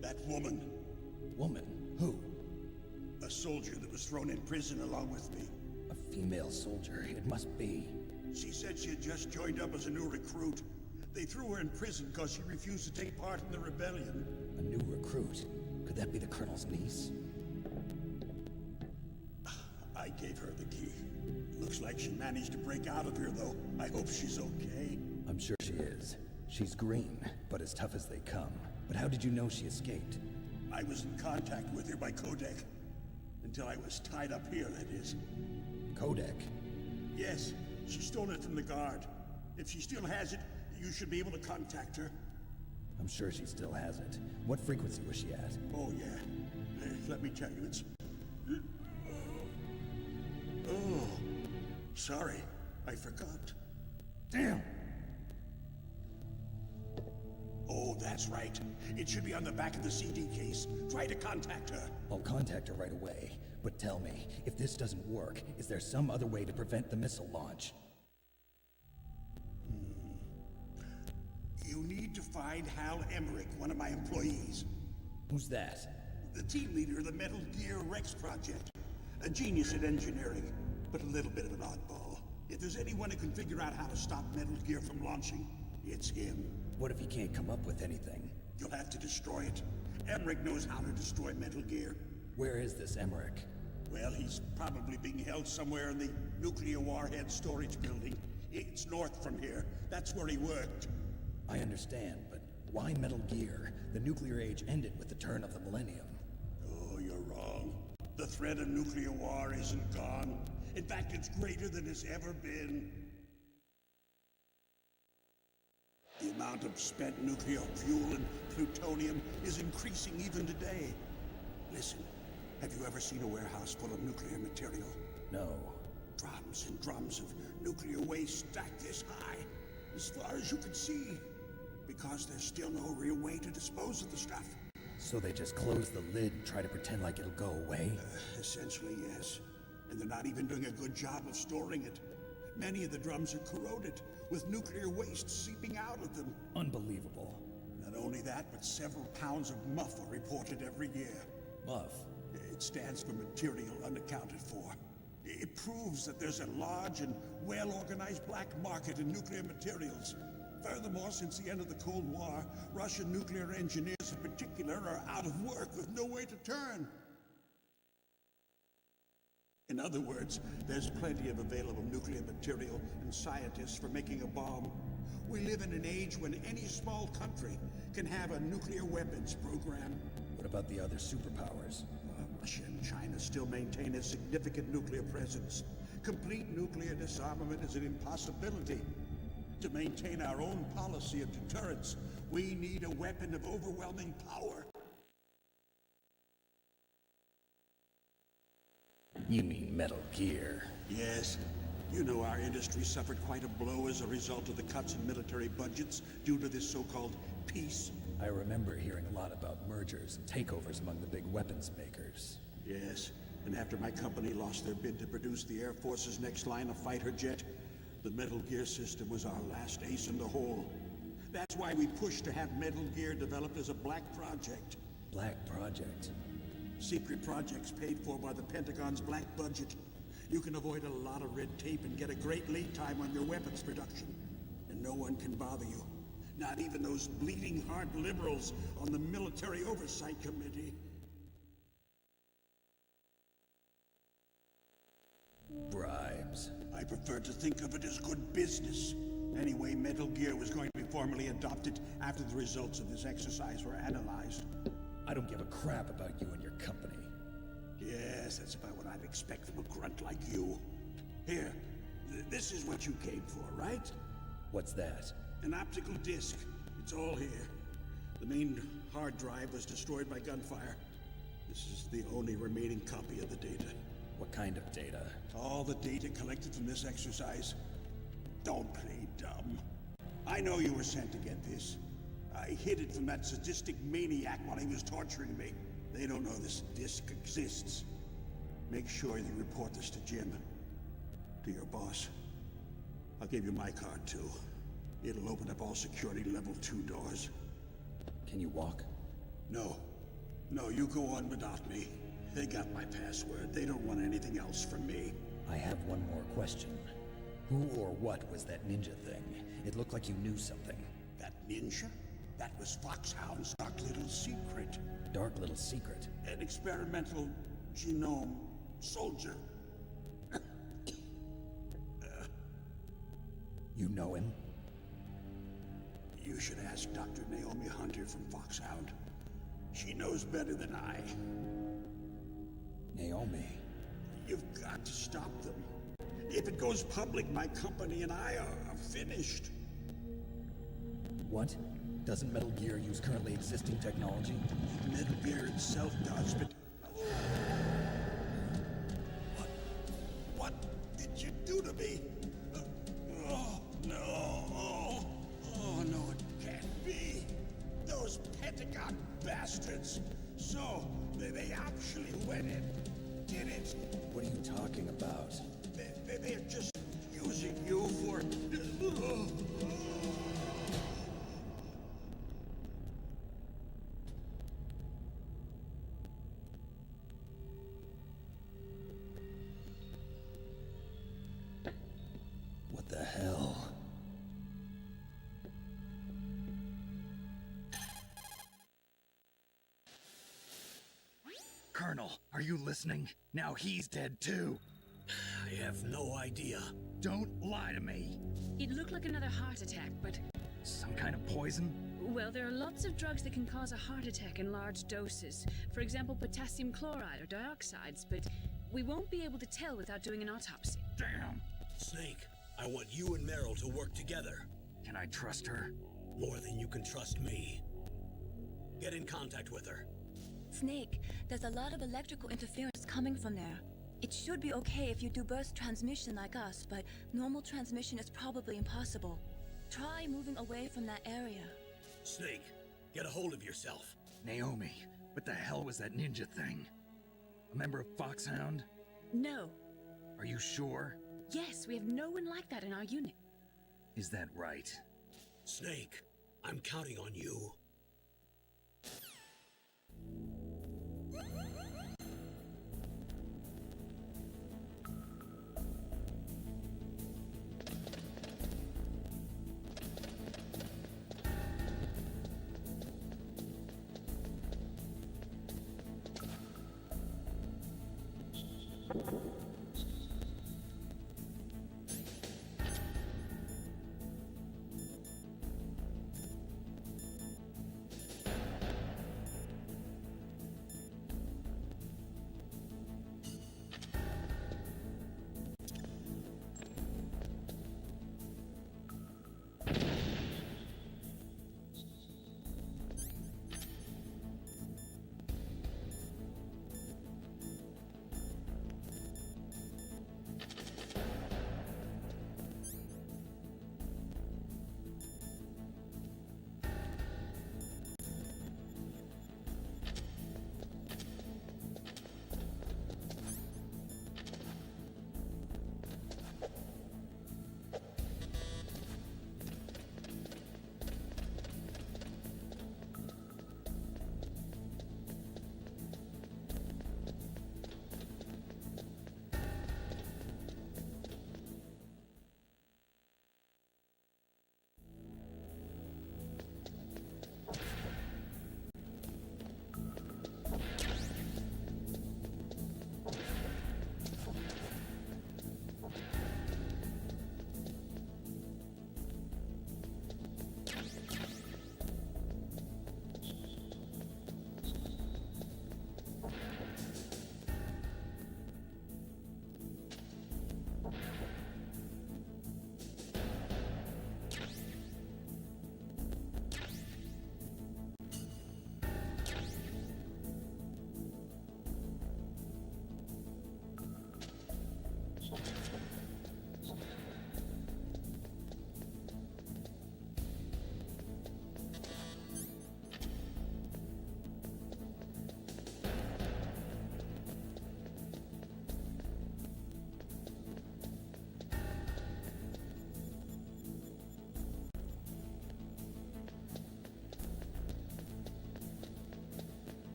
[SPEAKER 13] that woman.
[SPEAKER 6] Woman? Who?
[SPEAKER 13] A soldier that was thrown in prison along with me.
[SPEAKER 6] A female soldier, it must be.
[SPEAKER 13] She said she had just joined up as a new recruit. They threw her in prison because she refused to take part in the rebellion.
[SPEAKER 6] A new recruit? Could that be the Colonel's niece?
[SPEAKER 13] I gave her the key. Looks like she managed to break out of here, though. I hope she's okay.
[SPEAKER 6] I'm sure she is. She's green, but as tough as they come. But how did you know she escaped?
[SPEAKER 13] I was in contact with her by codec. Until I was tied up here, that is.
[SPEAKER 6] Codec?
[SPEAKER 13] Yes, she stole it from the guard. If she still has it, you should be able to contact her.
[SPEAKER 6] I'm sure she still has it. What frequency was she at?
[SPEAKER 13] Oh, yeah. Let me tell you, it's... Oh, sorry. I forgot.
[SPEAKER 6] Damn!
[SPEAKER 13] Oh, that's right. It should be on the back of the CD case. Try to contact her.
[SPEAKER 6] I'll contact her right away. But tell me, if this doesn't work, is there some other way to prevent the missile launch?
[SPEAKER 13] You need to find Hal Emmerich, one of my employees.
[SPEAKER 6] Who's that?
[SPEAKER 13] The team leader of the Metal Gear Rex project. A genius at engineering, but a little bit of an oddball. If there's anyone who can figure out how to stop Metal Gear from launching, it's him.
[SPEAKER 6] What if he can't come up with anything?
[SPEAKER 13] You'll have to destroy it. Emmerich knows how to destroy Metal Gear.
[SPEAKER 6] Where is this Emmerich?
[SPEAKER 13] Well, he's probably being held somewhere in the nuclear warhead storage building. It's north from here. That's where he worked.
[SPEAKER 6] I understand, but why Metal Gear? The nuclear age ended with the turn of the millennium.
[SPEAKER 13] Oh, you're wrong. The threat of nuclear war isn't gone. In fact, it's greater than it's ever been. The amount of spent nuclear fuel and plutonium is increasing even today. Listen, have you ever seen a warehouse full of nuclear material?
[SPEAKER 6] No.
[SPEAKER 13] Drums and drums of nuclear waste stacked this high, as far as you can see, because there's still no real way to dispose of the stuff.
[SPEAKER 6] So they just close the lid and try to pretend like it'll go away?
[SPEAKER 13] Essentially, yes. And they're not even doing a good job of storing it. Many of the drums are corroded, with nuclear waste seeping out of them.
[SPEAKER 6] Unbelievable.
[SPEAKER 13] Not only that, but several pounds of MUF are reported every year.
[SPEAKER 6] MUF?
[SPEAKER 13] It stands for material unaccounted for. It proves that there's a large and well-organized black market in nuclear materials. Furthermore, since the end of the Cold War, Russian nuclear engineers in particular are out of work with no way to turn. In other words, there's plenty of available nuclear material and scientists for making a bomb. We live in an age when any small country can have a nuclear weapons program.
[SPEAKER 6] What about the other superpowers?
[SPEAKER 13] Russia and China still maintain a significant nuclear presence. Complete nuclear disarmament is an impossibility. To maintain our own policy of deterrence, we need a weapon of overwhelming power.
[SPEAKER 6] You mean Metal Gear?
[SPEAKER 13] Yes. You know our industry suffered quite a blow as a result of the cuts in military budgets due to this so-called peace.
[SPEAKER 6] I remember hearing a lot about mergers and takeovers among the big weapons makers.
[SPEAKER 13] Yes, and after my company lost their bid to produce the Air Force's next line of fighter jet, the Metal Gear system was our last ace in the hole. That's why we pushed to have Metal Gear developed as a black project.
[SPEAKER 6] Black project?
[SPEAKER 13] Secret projects paid for by the Pentagon's black budget. You can avoid a lot of red tape and get a great lead time on your weapons production. And no one can bother you. Not even those bleeding heart liberals on the Military Oversight Committee.
[SPEAKER 6] Bribes.
[SPEAKER 13] I prefer to think of it as good business. Anyway, Metal Gear was going to be formally adopted after the results of this exercise were analyzed.
[SPEAKER 6] I don't give a crap about you and your company.
[SPEAKER 13] Yes, that's about what I'd expect from a grunt like you. Here, this is what you came for, right?
[SPEAKER 6] What's that?
[SPEAKER 13] An optical disc. It's all here. The main hard drive was destroyed by gunfire. This is the only remaining copy of the data.
[SPEAKER 6] What kind of data?
[SPEAKER 13] All the data collected from this exercise. Don't play dumb. I know you were sent to get this. I hid it from that sadistic maniac while he was torturing me. They don't know this disc exists. Make sure you report this to Jim. To your boss. I'll give you my card too. It'll open up all security level 2 doors.
[SPEAKER 6] Can you walk?
[SPEAKER 13] No. No, you go on without me. They got my password. They don't want anything else from me.
[SPEAKER 6] I have one more question. Who or what was that ninja thing? It looked like you knew something.
[SPEAKER 13] That ninja? That was Foxhound's dark little secret.
[SPEAKER 6] Dark little secret?
[SPEAKER 13] An experimental genome soldier.
[SPEAKER 6] You know him?
[SPEAKER 13] You should ask Dr. Naomi Hunter from Foxhound. She knows better than I.
[SPEAKER 6] Naomi?
[SPEAKER 13] You've got to stop them. If it goes public, my company and I are finished.
[SPEAKER 6] What? Doesn't Metal Gear use currently existing technology?
[SPEAKER 13] Metal Gear itself does, but... What did you do to me? Oh, no. Oh, no, it can't be. Those Pentagon bastards. So, they actually went and did it.
[SPEAKER 6] What are you talking about?
[SPEAKER 13] They're just using you for...
[SPEAKER 6] What the hell?
[SPEAKER 2] Colonel, are you listening? Now he's dead too.
[SPEAKER 1] I have no idea.
[SPEAKER 2] Don't lie to me.
[SPEAKER 5] It looked like another heart attack, but...
[SPEAKER 2] Some kind of poison?
[SPEAKER 5] Well, there are lots of drugs that can cause a heart attack in large doses. For example, potassium chloride or dioxides, but we won't be able to tell without doing an autopsy.
[SPEAKER 2] Damn.
[SPEAKER 1] Snake, I want you and Meryl to work together.
[SPEAKER 2] Can I trust her?
[SPEAKER 1] More than you can trust me. Get in contact with her.
[SPEAKER 7] Snake, there's a lot of electrical interference coming from there. It should be okay if you do burst transmission like us, but normal transmission is probably impossible. Try moving away from that area.
[SPEAKER 1] Snake, get a hold of yourself.
[SPEAKER 2] Naomi, what the hell was that ninja thing? A member of Foxhound?
[SPEAKER 5] No.
[SPEAKER 2] Are you sure?
[SPEAKER 5] Yes, we have no one like that in our unit.
[SPEAKER 2] Is that right?
[SPEAKER 1] Snake, I'm counting on you.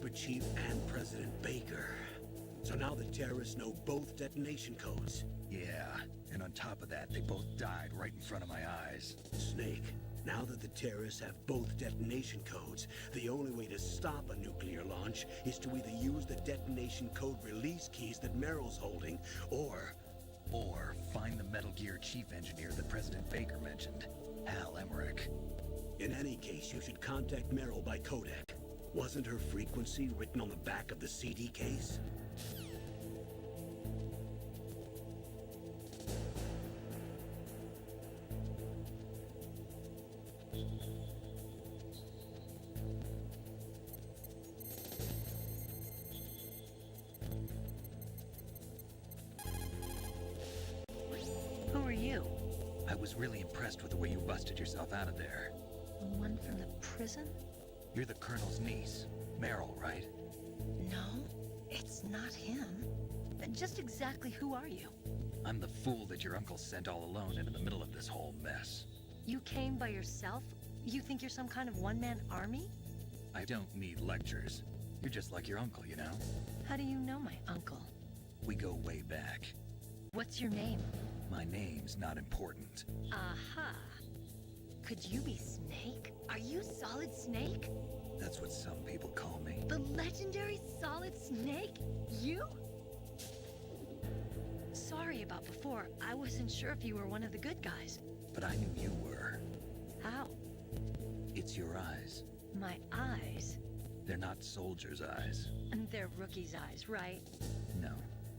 [SPEAKER 1] DARPA chief and President Baker. So now the terrorists know both detonation codes.
[SPEAKER 2] Yeah, and on top of that, they both died right in front of my eyes.
[SPEAKER 1] Snake, now that the terrorists have both detonation codes, the only way to stop a nuclear launch is to either use the detonation code release keys that Meryl's holding, or
[SPEAKER 2] find the Metal Gear chief engineer that President Baker mentioned, Hal Emmerich.
[SPEAKER 1] In any case, you should contact Meryl by codec. Wasn't her frequency written on the back of the CD case?
[SPEAKER 10] Who are you?
[SPEAKER 2] I was really impressed with the way you busted yourself out of there.
[SPEAKER 10] The one from the prison?
[SPEAKER 2] You're the Colonel's niece, Meryl, right?
[SPEAKER 10] No, it's not him. Just exactly who are you?
[SPEAKER 2] I'm the fool that your uncle sent all alone into the middle of this whole mess.
[SPEAKER 10] You came by yourself? You think you're some kind of one-man army?
[SPEAKER 2] I don't need lectures. You're just like your uncle, you know?
[SPEAKER 10] How do you know my uncle?
[SPEAKER 2] We go way back.
[SPEAKER 10] What's your name?
[SPEAKER 2] My name's not important.
[SPEAKER 10] Aha. Could you be Snake? Are you Solid Snake?
[SPEAKER 2] That's what some people call me.
[SPEAKER 10] The legendary Solid Snake? You? Sorry about before. I wasn't sure if you were one of the good guys.
[SPEAKER 2] But I knew you were.
[SPEAKER 10] How?
[SPEAKER 2] It's your eyes.
[SPEAKER 10] My eyes?
[SPEAKER 2] They're not soldiers' eyes.
[SPEAKER 10] And they're rookies' eyes, right?
[SPEAKER 2] No,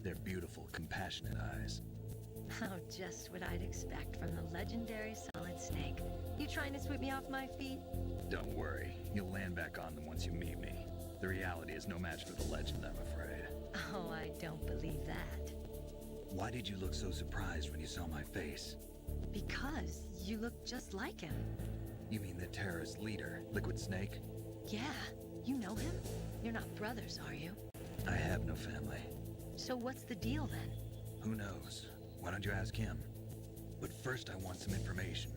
[SPEAKER 2] they're beautiful, compassionate eyes.
[SPEAKER 10] Oh, just what I'd expect from the legendary Solid Snake. You trying to sweep me off my feet?
[SPEAKER 2] Don't worry, you'll land back on them once you meet me. The reality is no match for the legend, I'm afraid.
[SPEAKER 10] Oh, I don't believe that.
[SPEAKER 2] Why did you look so surprised when you saw my face?
[SPEAKER 10] Because you look just like him.
[SPEAKER 2] You mean the terrorist leader, Liquid Snake?
[SPEAKER 10] Yeah, you know him? You're not brothers, are you?
[SPEAKER 2] I have no family.
[SPEAKER 10] So what's the deal then?
[SPEAKER 2] Who knows? Why don't you ask him? But first I want some information.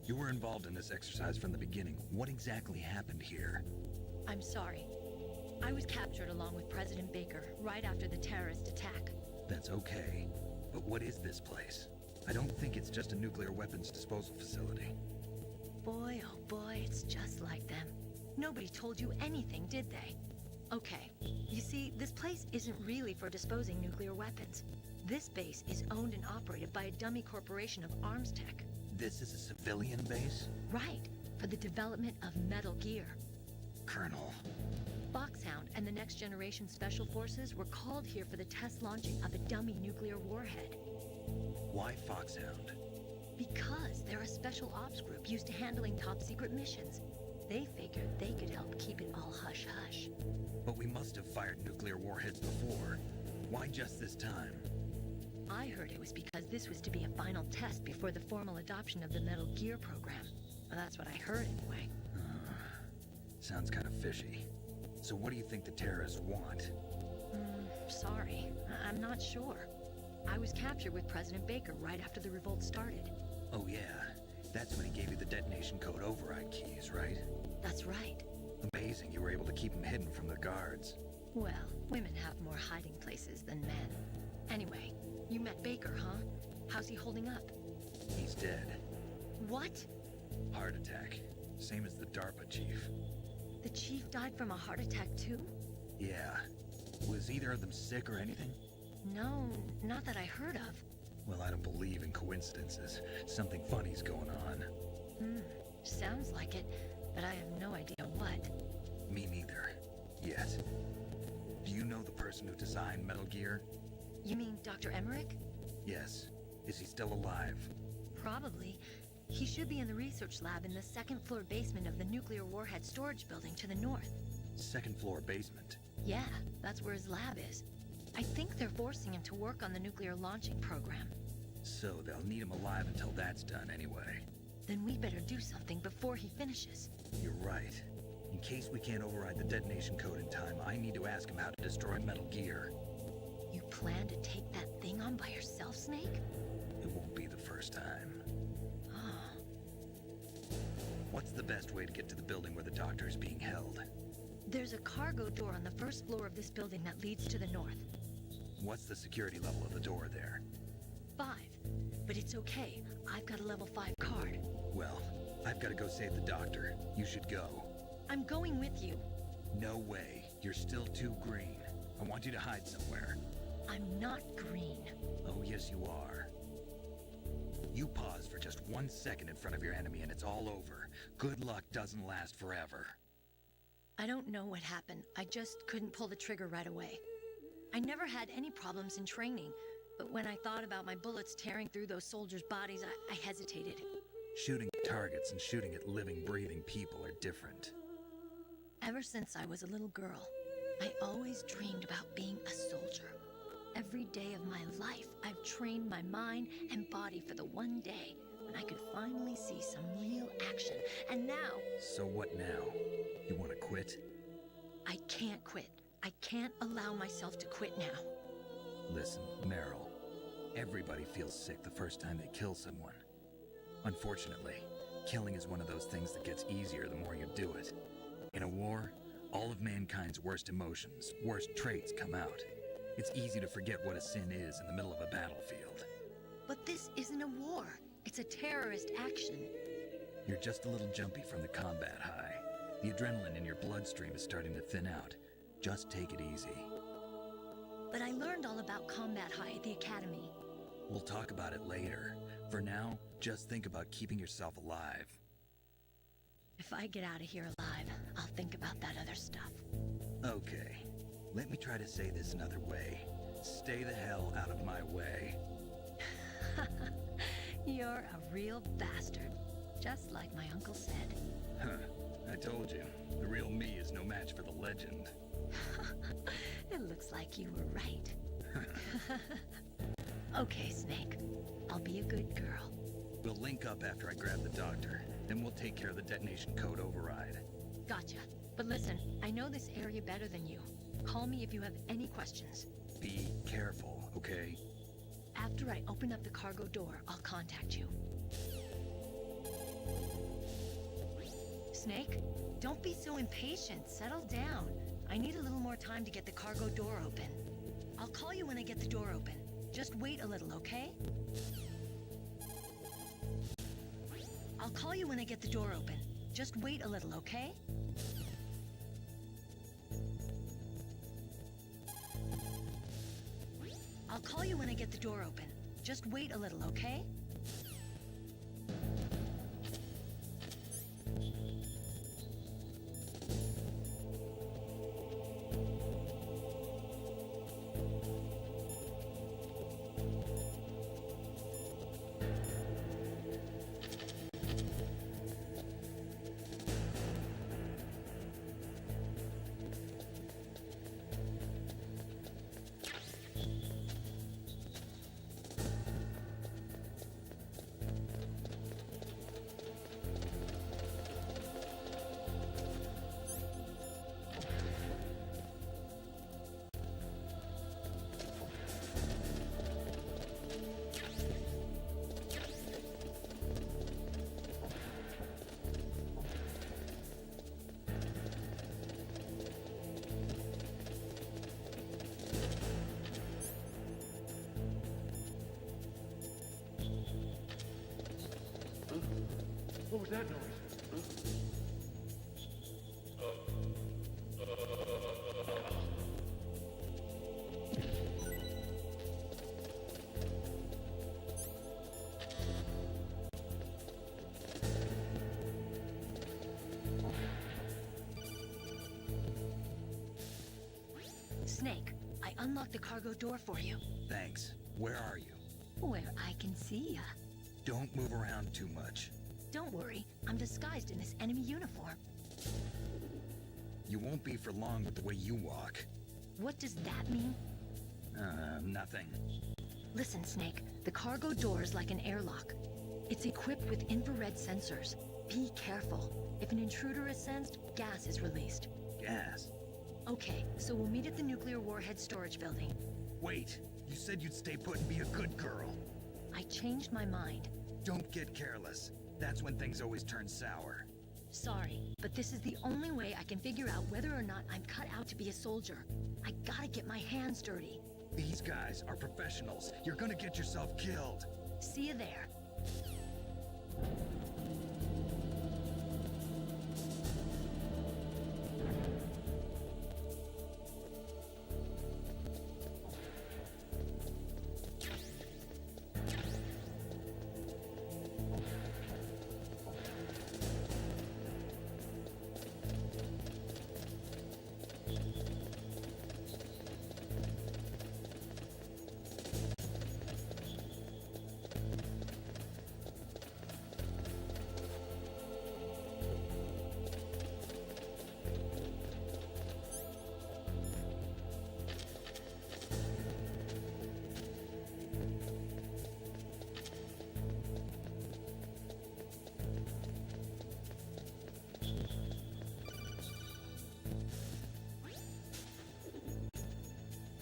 [SPEAKER 2] You were involved in this exercise from the beginning. What exactly happened here?
[SPEAKER 10] I'm sorry. I was captured along with President Baker right after the terrorist attack.
[SPEAKER 2] That's okay. But what is this place? I don't think it's just a nuclear weapons disposal facility.
[SPEAKER 10] Boy, oh boy, it's just like them. Nobody told you anything, did they? Okay, you see, this place isn't really for disposing nuclear weapons. This base is owned and operated by a dummy corporation of arms tech.
[SPEAKER 2] This is a civilian base?
[SPEAKER 10] Right, for the development of Metal Gear.
[SPEAKER 2] Colonel.
[SPEAKER 10] Foxhound and the Next Generation Special Forces were called here for the test launching of a dummy nuclear warhead.
[SPEAKER 2] Why Foxhound?
[SPEAKER 10] Because they're a special ops group used to handling top-secret missions. They figured they could help keep it all hush-hush.
[SPEAKER 2] But we must have fired nuclear warheads before. Why just this time?
[SPEAKER 10] I heard it was because this was to be a final test before the formal adoption of the Metal Gear program. Well, that's what I heard anyway.
[SPEAKER 2] Sounds kind of fishy. So what do you think the terrorists want?
[SPEAKER 10] Sorry, I'm not sure. I was captured with President Baker right after the revolt started.
[SPEAKER 2] Oh yeah, that's when he gave you the detonation code override keys, right?
[SPEAKER 10] That's right.
[SPEAKER 2] Amazing you were able to keep him hidden from the guards.
[SPEAKER 10] Well, women have more hiding places than men. Anyway, you met Baker, huh? How's he holding up?
[SPEAKER 2] He's dead.
[SPEAKER 10] What?
[SPEAKER 2] Heart attack. Same as the DARPA chief.
[SPEAKER 10] The chief died from a heart attack too?
[SPEAKER 2] Yeah. Was either of them sick or anything?
[SPEAKER 10] No, not that I heard of.
[SPEAKER 2] Well, I don't believe in coincidences. Something funny's going on.
[SPEAKER 10] Sounds like it, but I have no idea what.
[SPEAKER 2] Me neither. Yet. Do you know the person who designed Metal Gear?
[SPEAKER 10] You mean Dr. Emmerich?
[SPEAKER 2] Yes. Is he still alive?
[SPEAKER 10] Probably. He should be in the research lab in the second floor basement of the nuclear warhead storage building to the north.
[SPEAKER 2] Second floor basement?
[SPEAKER 10] Yeah, that's where his lab is. I think they're forcing him to work on the nuclear launching program.
[SPEAKER 2] So they'll need him alive until that's done anyway.
[SPEAKER 10] Then we better do something before he finishes.
[SPEAKER 2] You're right. In case we can't override the detonation code in time, I need to ask him how to destroy Metal Gear.
[SPEAKER 10] You plan to take that thing on by yourself, Snake?
[SPEAKER 2] It won't be the first time.
[SPEAKER 10] Oh.
[SPEAKER 2] What's the best way to get to the building where the doctor is being held?
[SPEAKER 10] There's a cargo door on the first floor of this building that leads to the north.
[SPEAKER 2] What's the security level of the door there?
[SPEAKER 10] 5. But it's okay. I've got a level 5 card.
[SPEAKER 2] Well, I've got to go save the doctor. You should go.
[SPEAKER 10] I'm going with you.
[SPEAKER 2] No way. You're still too green. I want you to hide somewhere.
[SPEAKER 10] I'm not green.
[SPEAKER 2] Oh, yes, you are. You pause for just 1 second in front of your enemy and it's all over. Good luck doesn't last forever.
[SPEAKER 10] I don't know what happened. I just couldn't pull the trigger right away. I never had any problems in training, but when I thought about my bullets tearing through those soldiers' bodies, I hesitated.
[SPEAKER 2] Shooting at targets and shooting at living, breathing people are different.
[SPEAKER 10] Ever since I was a little girl, I always dreamed about being a soldier. Every day of my life, I've trained my mind and body for the one day when I could finally see some real action. And now...
[SPEAKER 2] So what now? You want to quit?
[SPEAKER 10] I can't quit. I can't allow myself to quit now.
[SPEAKER 2] Listen, Meryl. Everybody feels sick the first time they kill someone. Unfortunately, killing is one of those things that gets easier the more you do it. In a war, all of mankind's worst emotions, worst traits come out. It's easy to forget what a sin is in the middle of a battlefield.
[SPEAKER 10] But this isn't a war. It's a terrorist action.
[SPEAKER 2] You're just a little jumpy from the combat high. The adrenaline in your bloodstream is starting to thin out. Just take it easy.
[SPEAKER 10] But I learned all about combat high at the academy.
[SPEAKER 2] We'll talk about it later. For now, just think about keeping yourself alive.
[SPEAKER 10] If I get out of here alive, I'll think about that other stuff.
[SPEAKER 2] Okay. Let me try to say this another way. Stay the hell out of my way.
[SPEAKER 10] You're a real bastard. Just like my uncle said.
[SPEAKER 2] Huh. I told you. The real me is no match for the legend.
[SPEAKER 10] It looks like you were right. Okay, Snake. I'll be a good girl.
[SPEAKER 2] We'll link up after I grab the doctor. Then we'll take care of the detonation code override.
[SPEAKER 10] Gotcha. But listen, I know this area better than you. Call me if you have any questions.
[SPEAKER 2] Be careful, okay?
[SPEAKER 10] After I open up the cargo door, I'll contact you. Snake, don't be so impatient. Settle down. I need a little more time to get the cargo door open. I'll call you when I get the door open. Just wait a little, okay? I'll call you when I get the door open. Just wait a little, okay? I'll call you when I get the door open. Just wait a little, okay?
[SPEAKER 14] What was that noise?
[SPEAKER 10] Snake, I unlocked the cargo door for you.
[SPEAKER 2] Thanks. Where are you?
[SPEAKER 10] Where I can see ya.
[SPEAKER 2] Don't move around too much.
[SPEAKER 10] Don't worry, I'm disguised in this enemy uniform.
[SPEAKER 2] You won't be for long with the way you walk.
[SPEAKER 10] What does that mean?
[SPEAKER 2] Nothing.
[SPEAKER 10] Listen, Snake, the cargo door is like an airlock. It's equipped with infrared sensors. Be careful. If an intruder is sensed, gas is released.
[SPEAKER 2] Gas?
[SPEAKER 10] Okay, so we'll meet at the nuclear warhead storage building.
[SPEAKER 2] Wait, you said you'd stay put and be a good girl.
[SPEAKER 10] I changed my mind.
[SPEAKER 2] Don't get careless. That's when things always turn sour.
[SPEAKER 10] Sorry, but this is the only way I can figure out whether or not I'm cut out to be a soldier. I gotta get my hands dirty.
[SPEAKER 2] These guys are professionals. You're gonna get yourself killed.
[SPEAKER 10] See you there.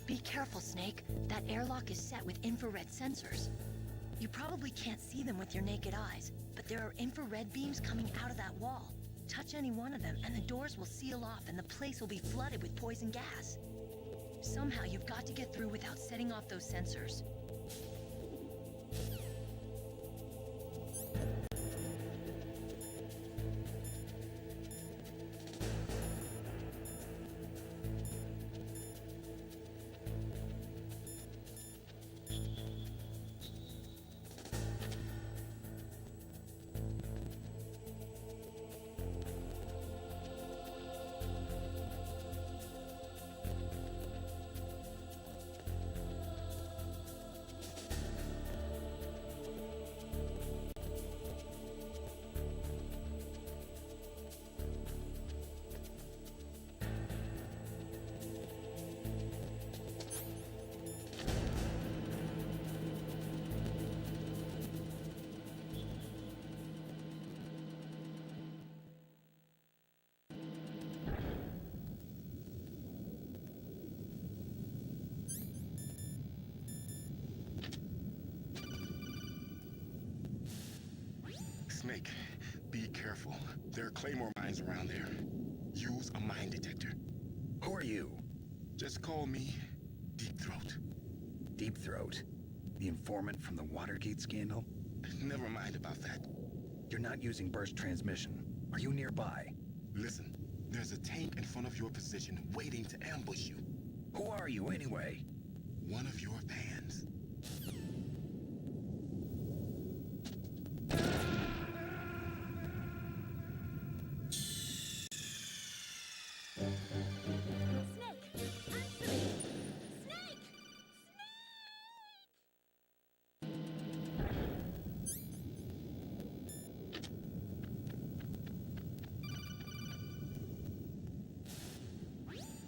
[SPEAKER 10] Be careful, Snake. That airlock is set with infrared sensors. You probably can't see them with your naked eyes, but there are infrared beams coming out of that wall. Touch any one of them, and the doors will seal off and the place will be flooded with poison gas. Somehow you've got to get through without setting off those sensors.
[SPEAKER 9] Snake, be careful. There are claymore mines around there. Use a mine detector.
[SPEAKER 2] Who are you?
[SPEAKER 9] Just call me Deep Throat.
[SPEAKER 2] Deep Throat? The informant from the Watergate scandal?
[SPEAKER 9] Never mind about that.
[SPEAKER 2] You're not using burst transmission. Are you nearby?
[SPEAKER 9] Listen, there's a tank in front of your position waiting to ambush you.
[SPEAKER 2] Who are you anyway?
[SPEAKER 9] One of your fans.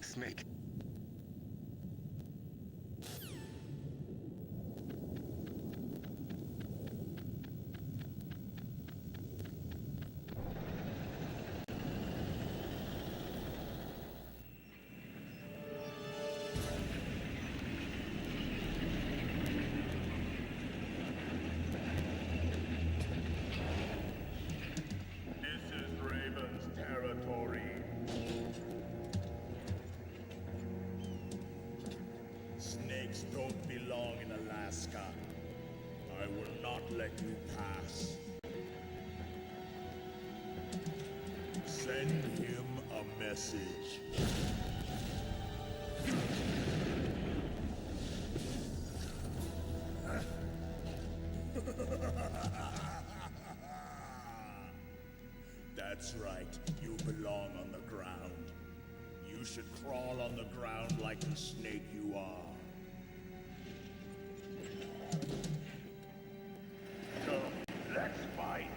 [SPEAKER 9] Snake.
[SPEAKER 14] Don't belong in Alaska. I will not let you pass. Send him a message. That's right. You belong on the ground. You should crawl on the ground like the snake you are. Let's fight!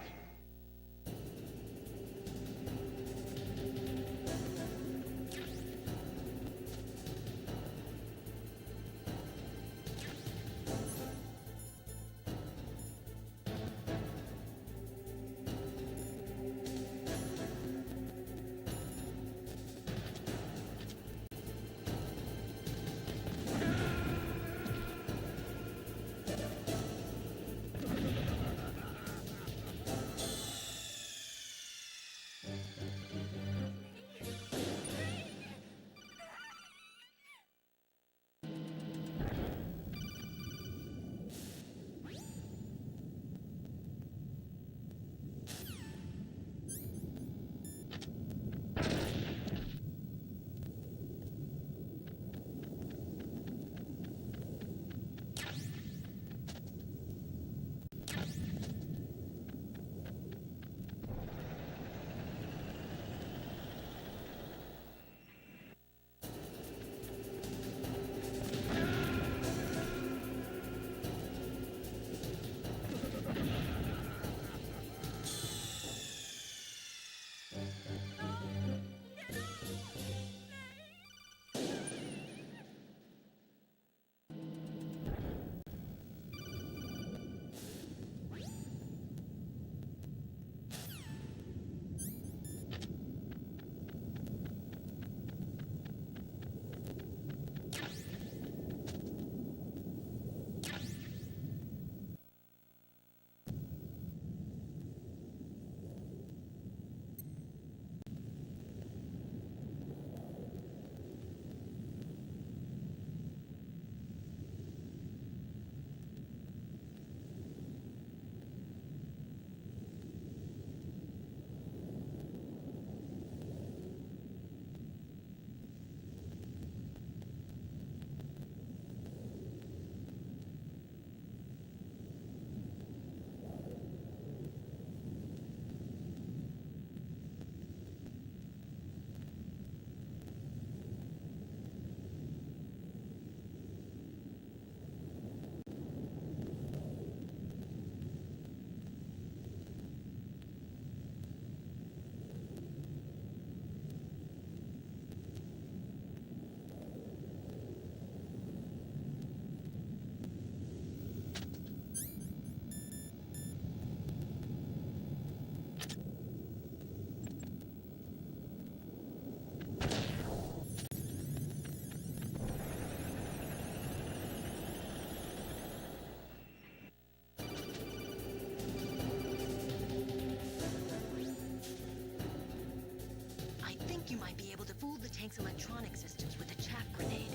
[SPEAKER 10] tank's electronic systems with a chaff grenade.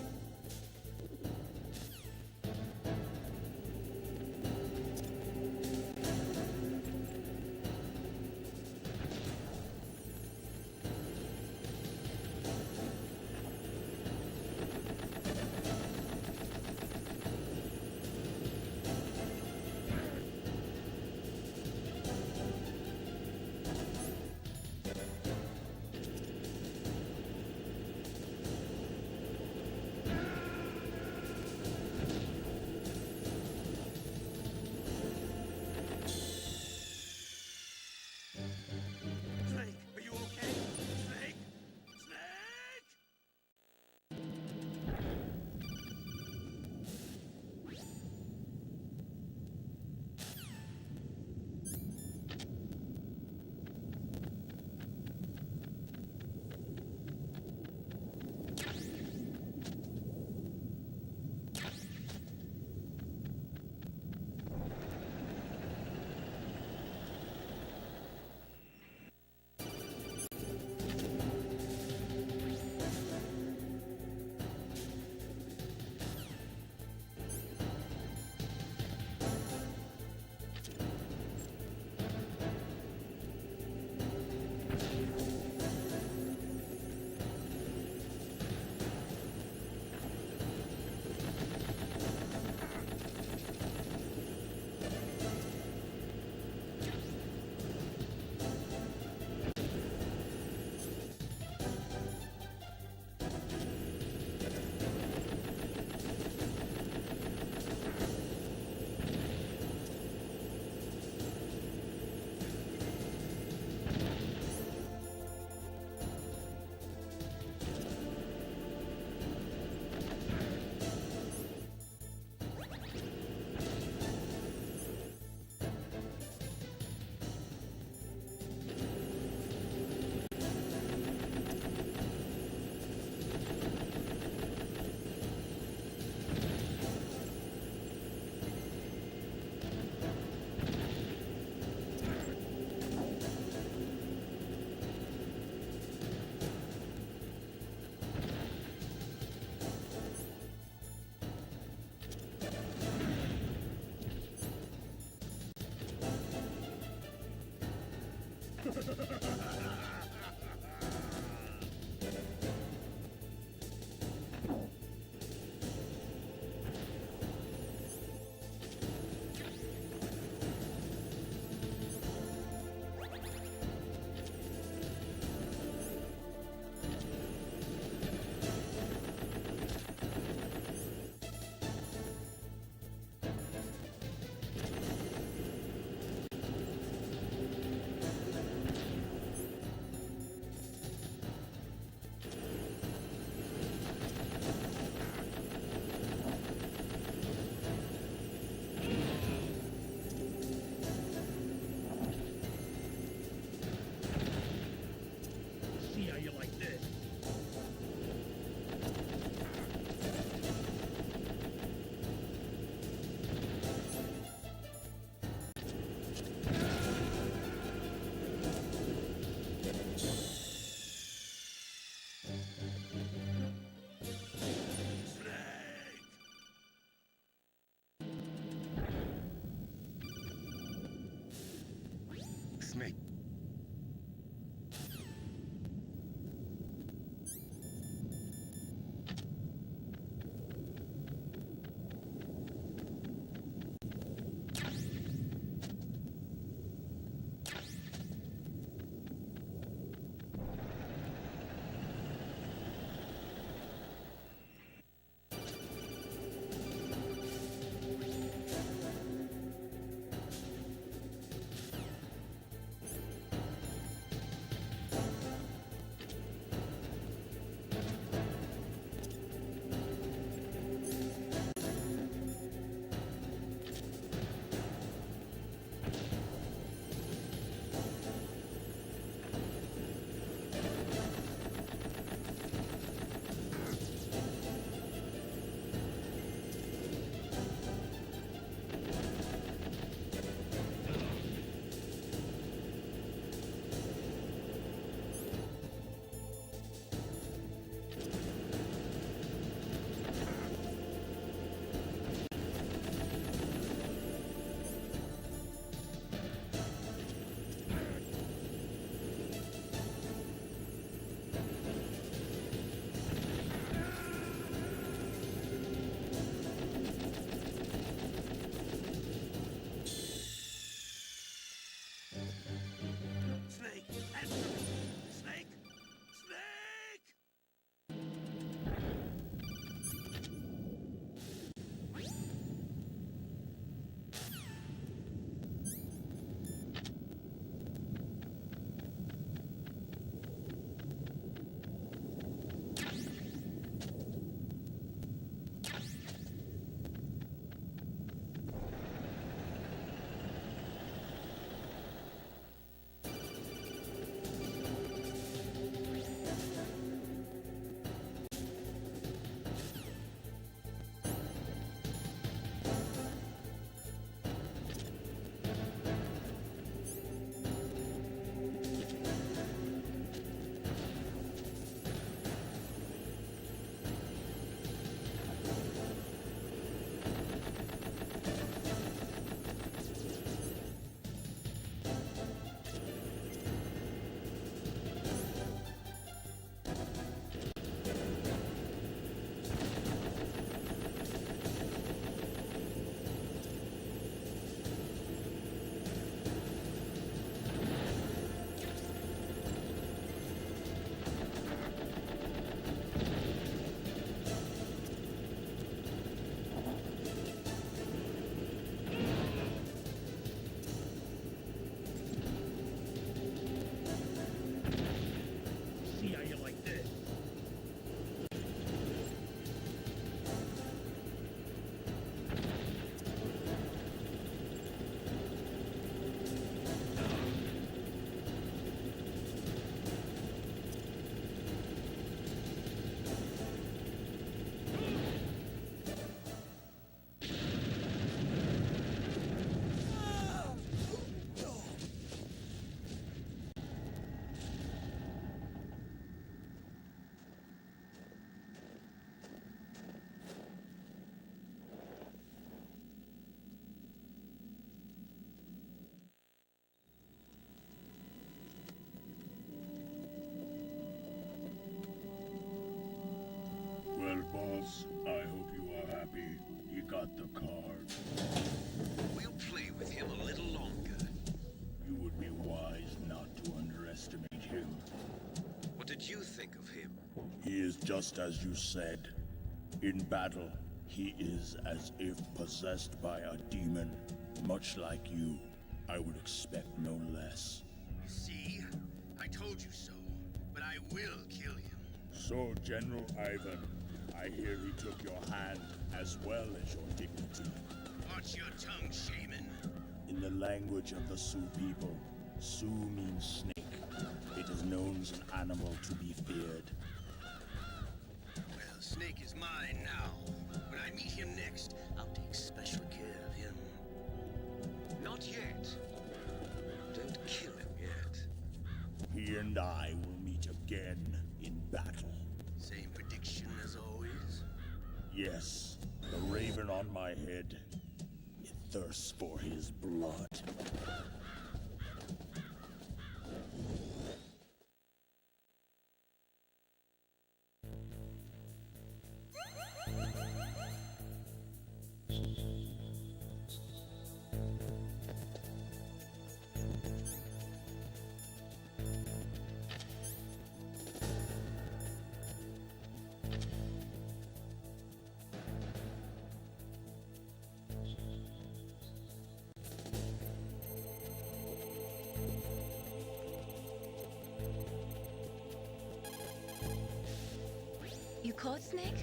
[SPEAKER 14] boss. I hope you are happy. He got the card.
[SPEAKER 8] We'll play with him a little longer.
[SPEAKER 14] You would be wise not to underestimate him.
[SPEAKER 8] What did you think of him?
[SPEAKER 14] He is just as you said. In battle, he is as if possessed by a demon. Much like you, I would expect no less.
[SPEAKER 12] See? I told you so. But I will kill him.
[SPEAKER 14] So, General Ivan, I hear he took your hand as well as your dignity.
[SPEAKER 12] Watch your tongue, shaman.
[SPEAKER 14] In the language of the Sioux people, Sioux means snake. It is known as an animal to be feared.
[SPEAKER 12] Well, Snake is mine now. When I meet him next, I'll take special care of him.
[SPEAKER 8] Not yet. Don't kill him yet.
[SPEAKER 14] He and I will meet again in battle.
[SPEAKER 12] Same prediction as always?
[SPEAKER 14] Yes, the raven on my head. It thirsts for his blood.
[SPEAKER 7] You caught Snake?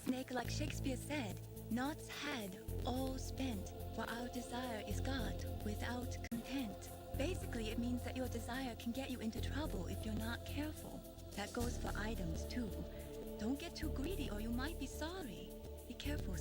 [SPEAKER 7] Snake, like Shakespeare said, knots had all spent, for our desire is God without content. Basically, it means that your desire can get you into trouble if you're not careful. That goes for items too. Don't get too greedy or you might be sorry. Be careful,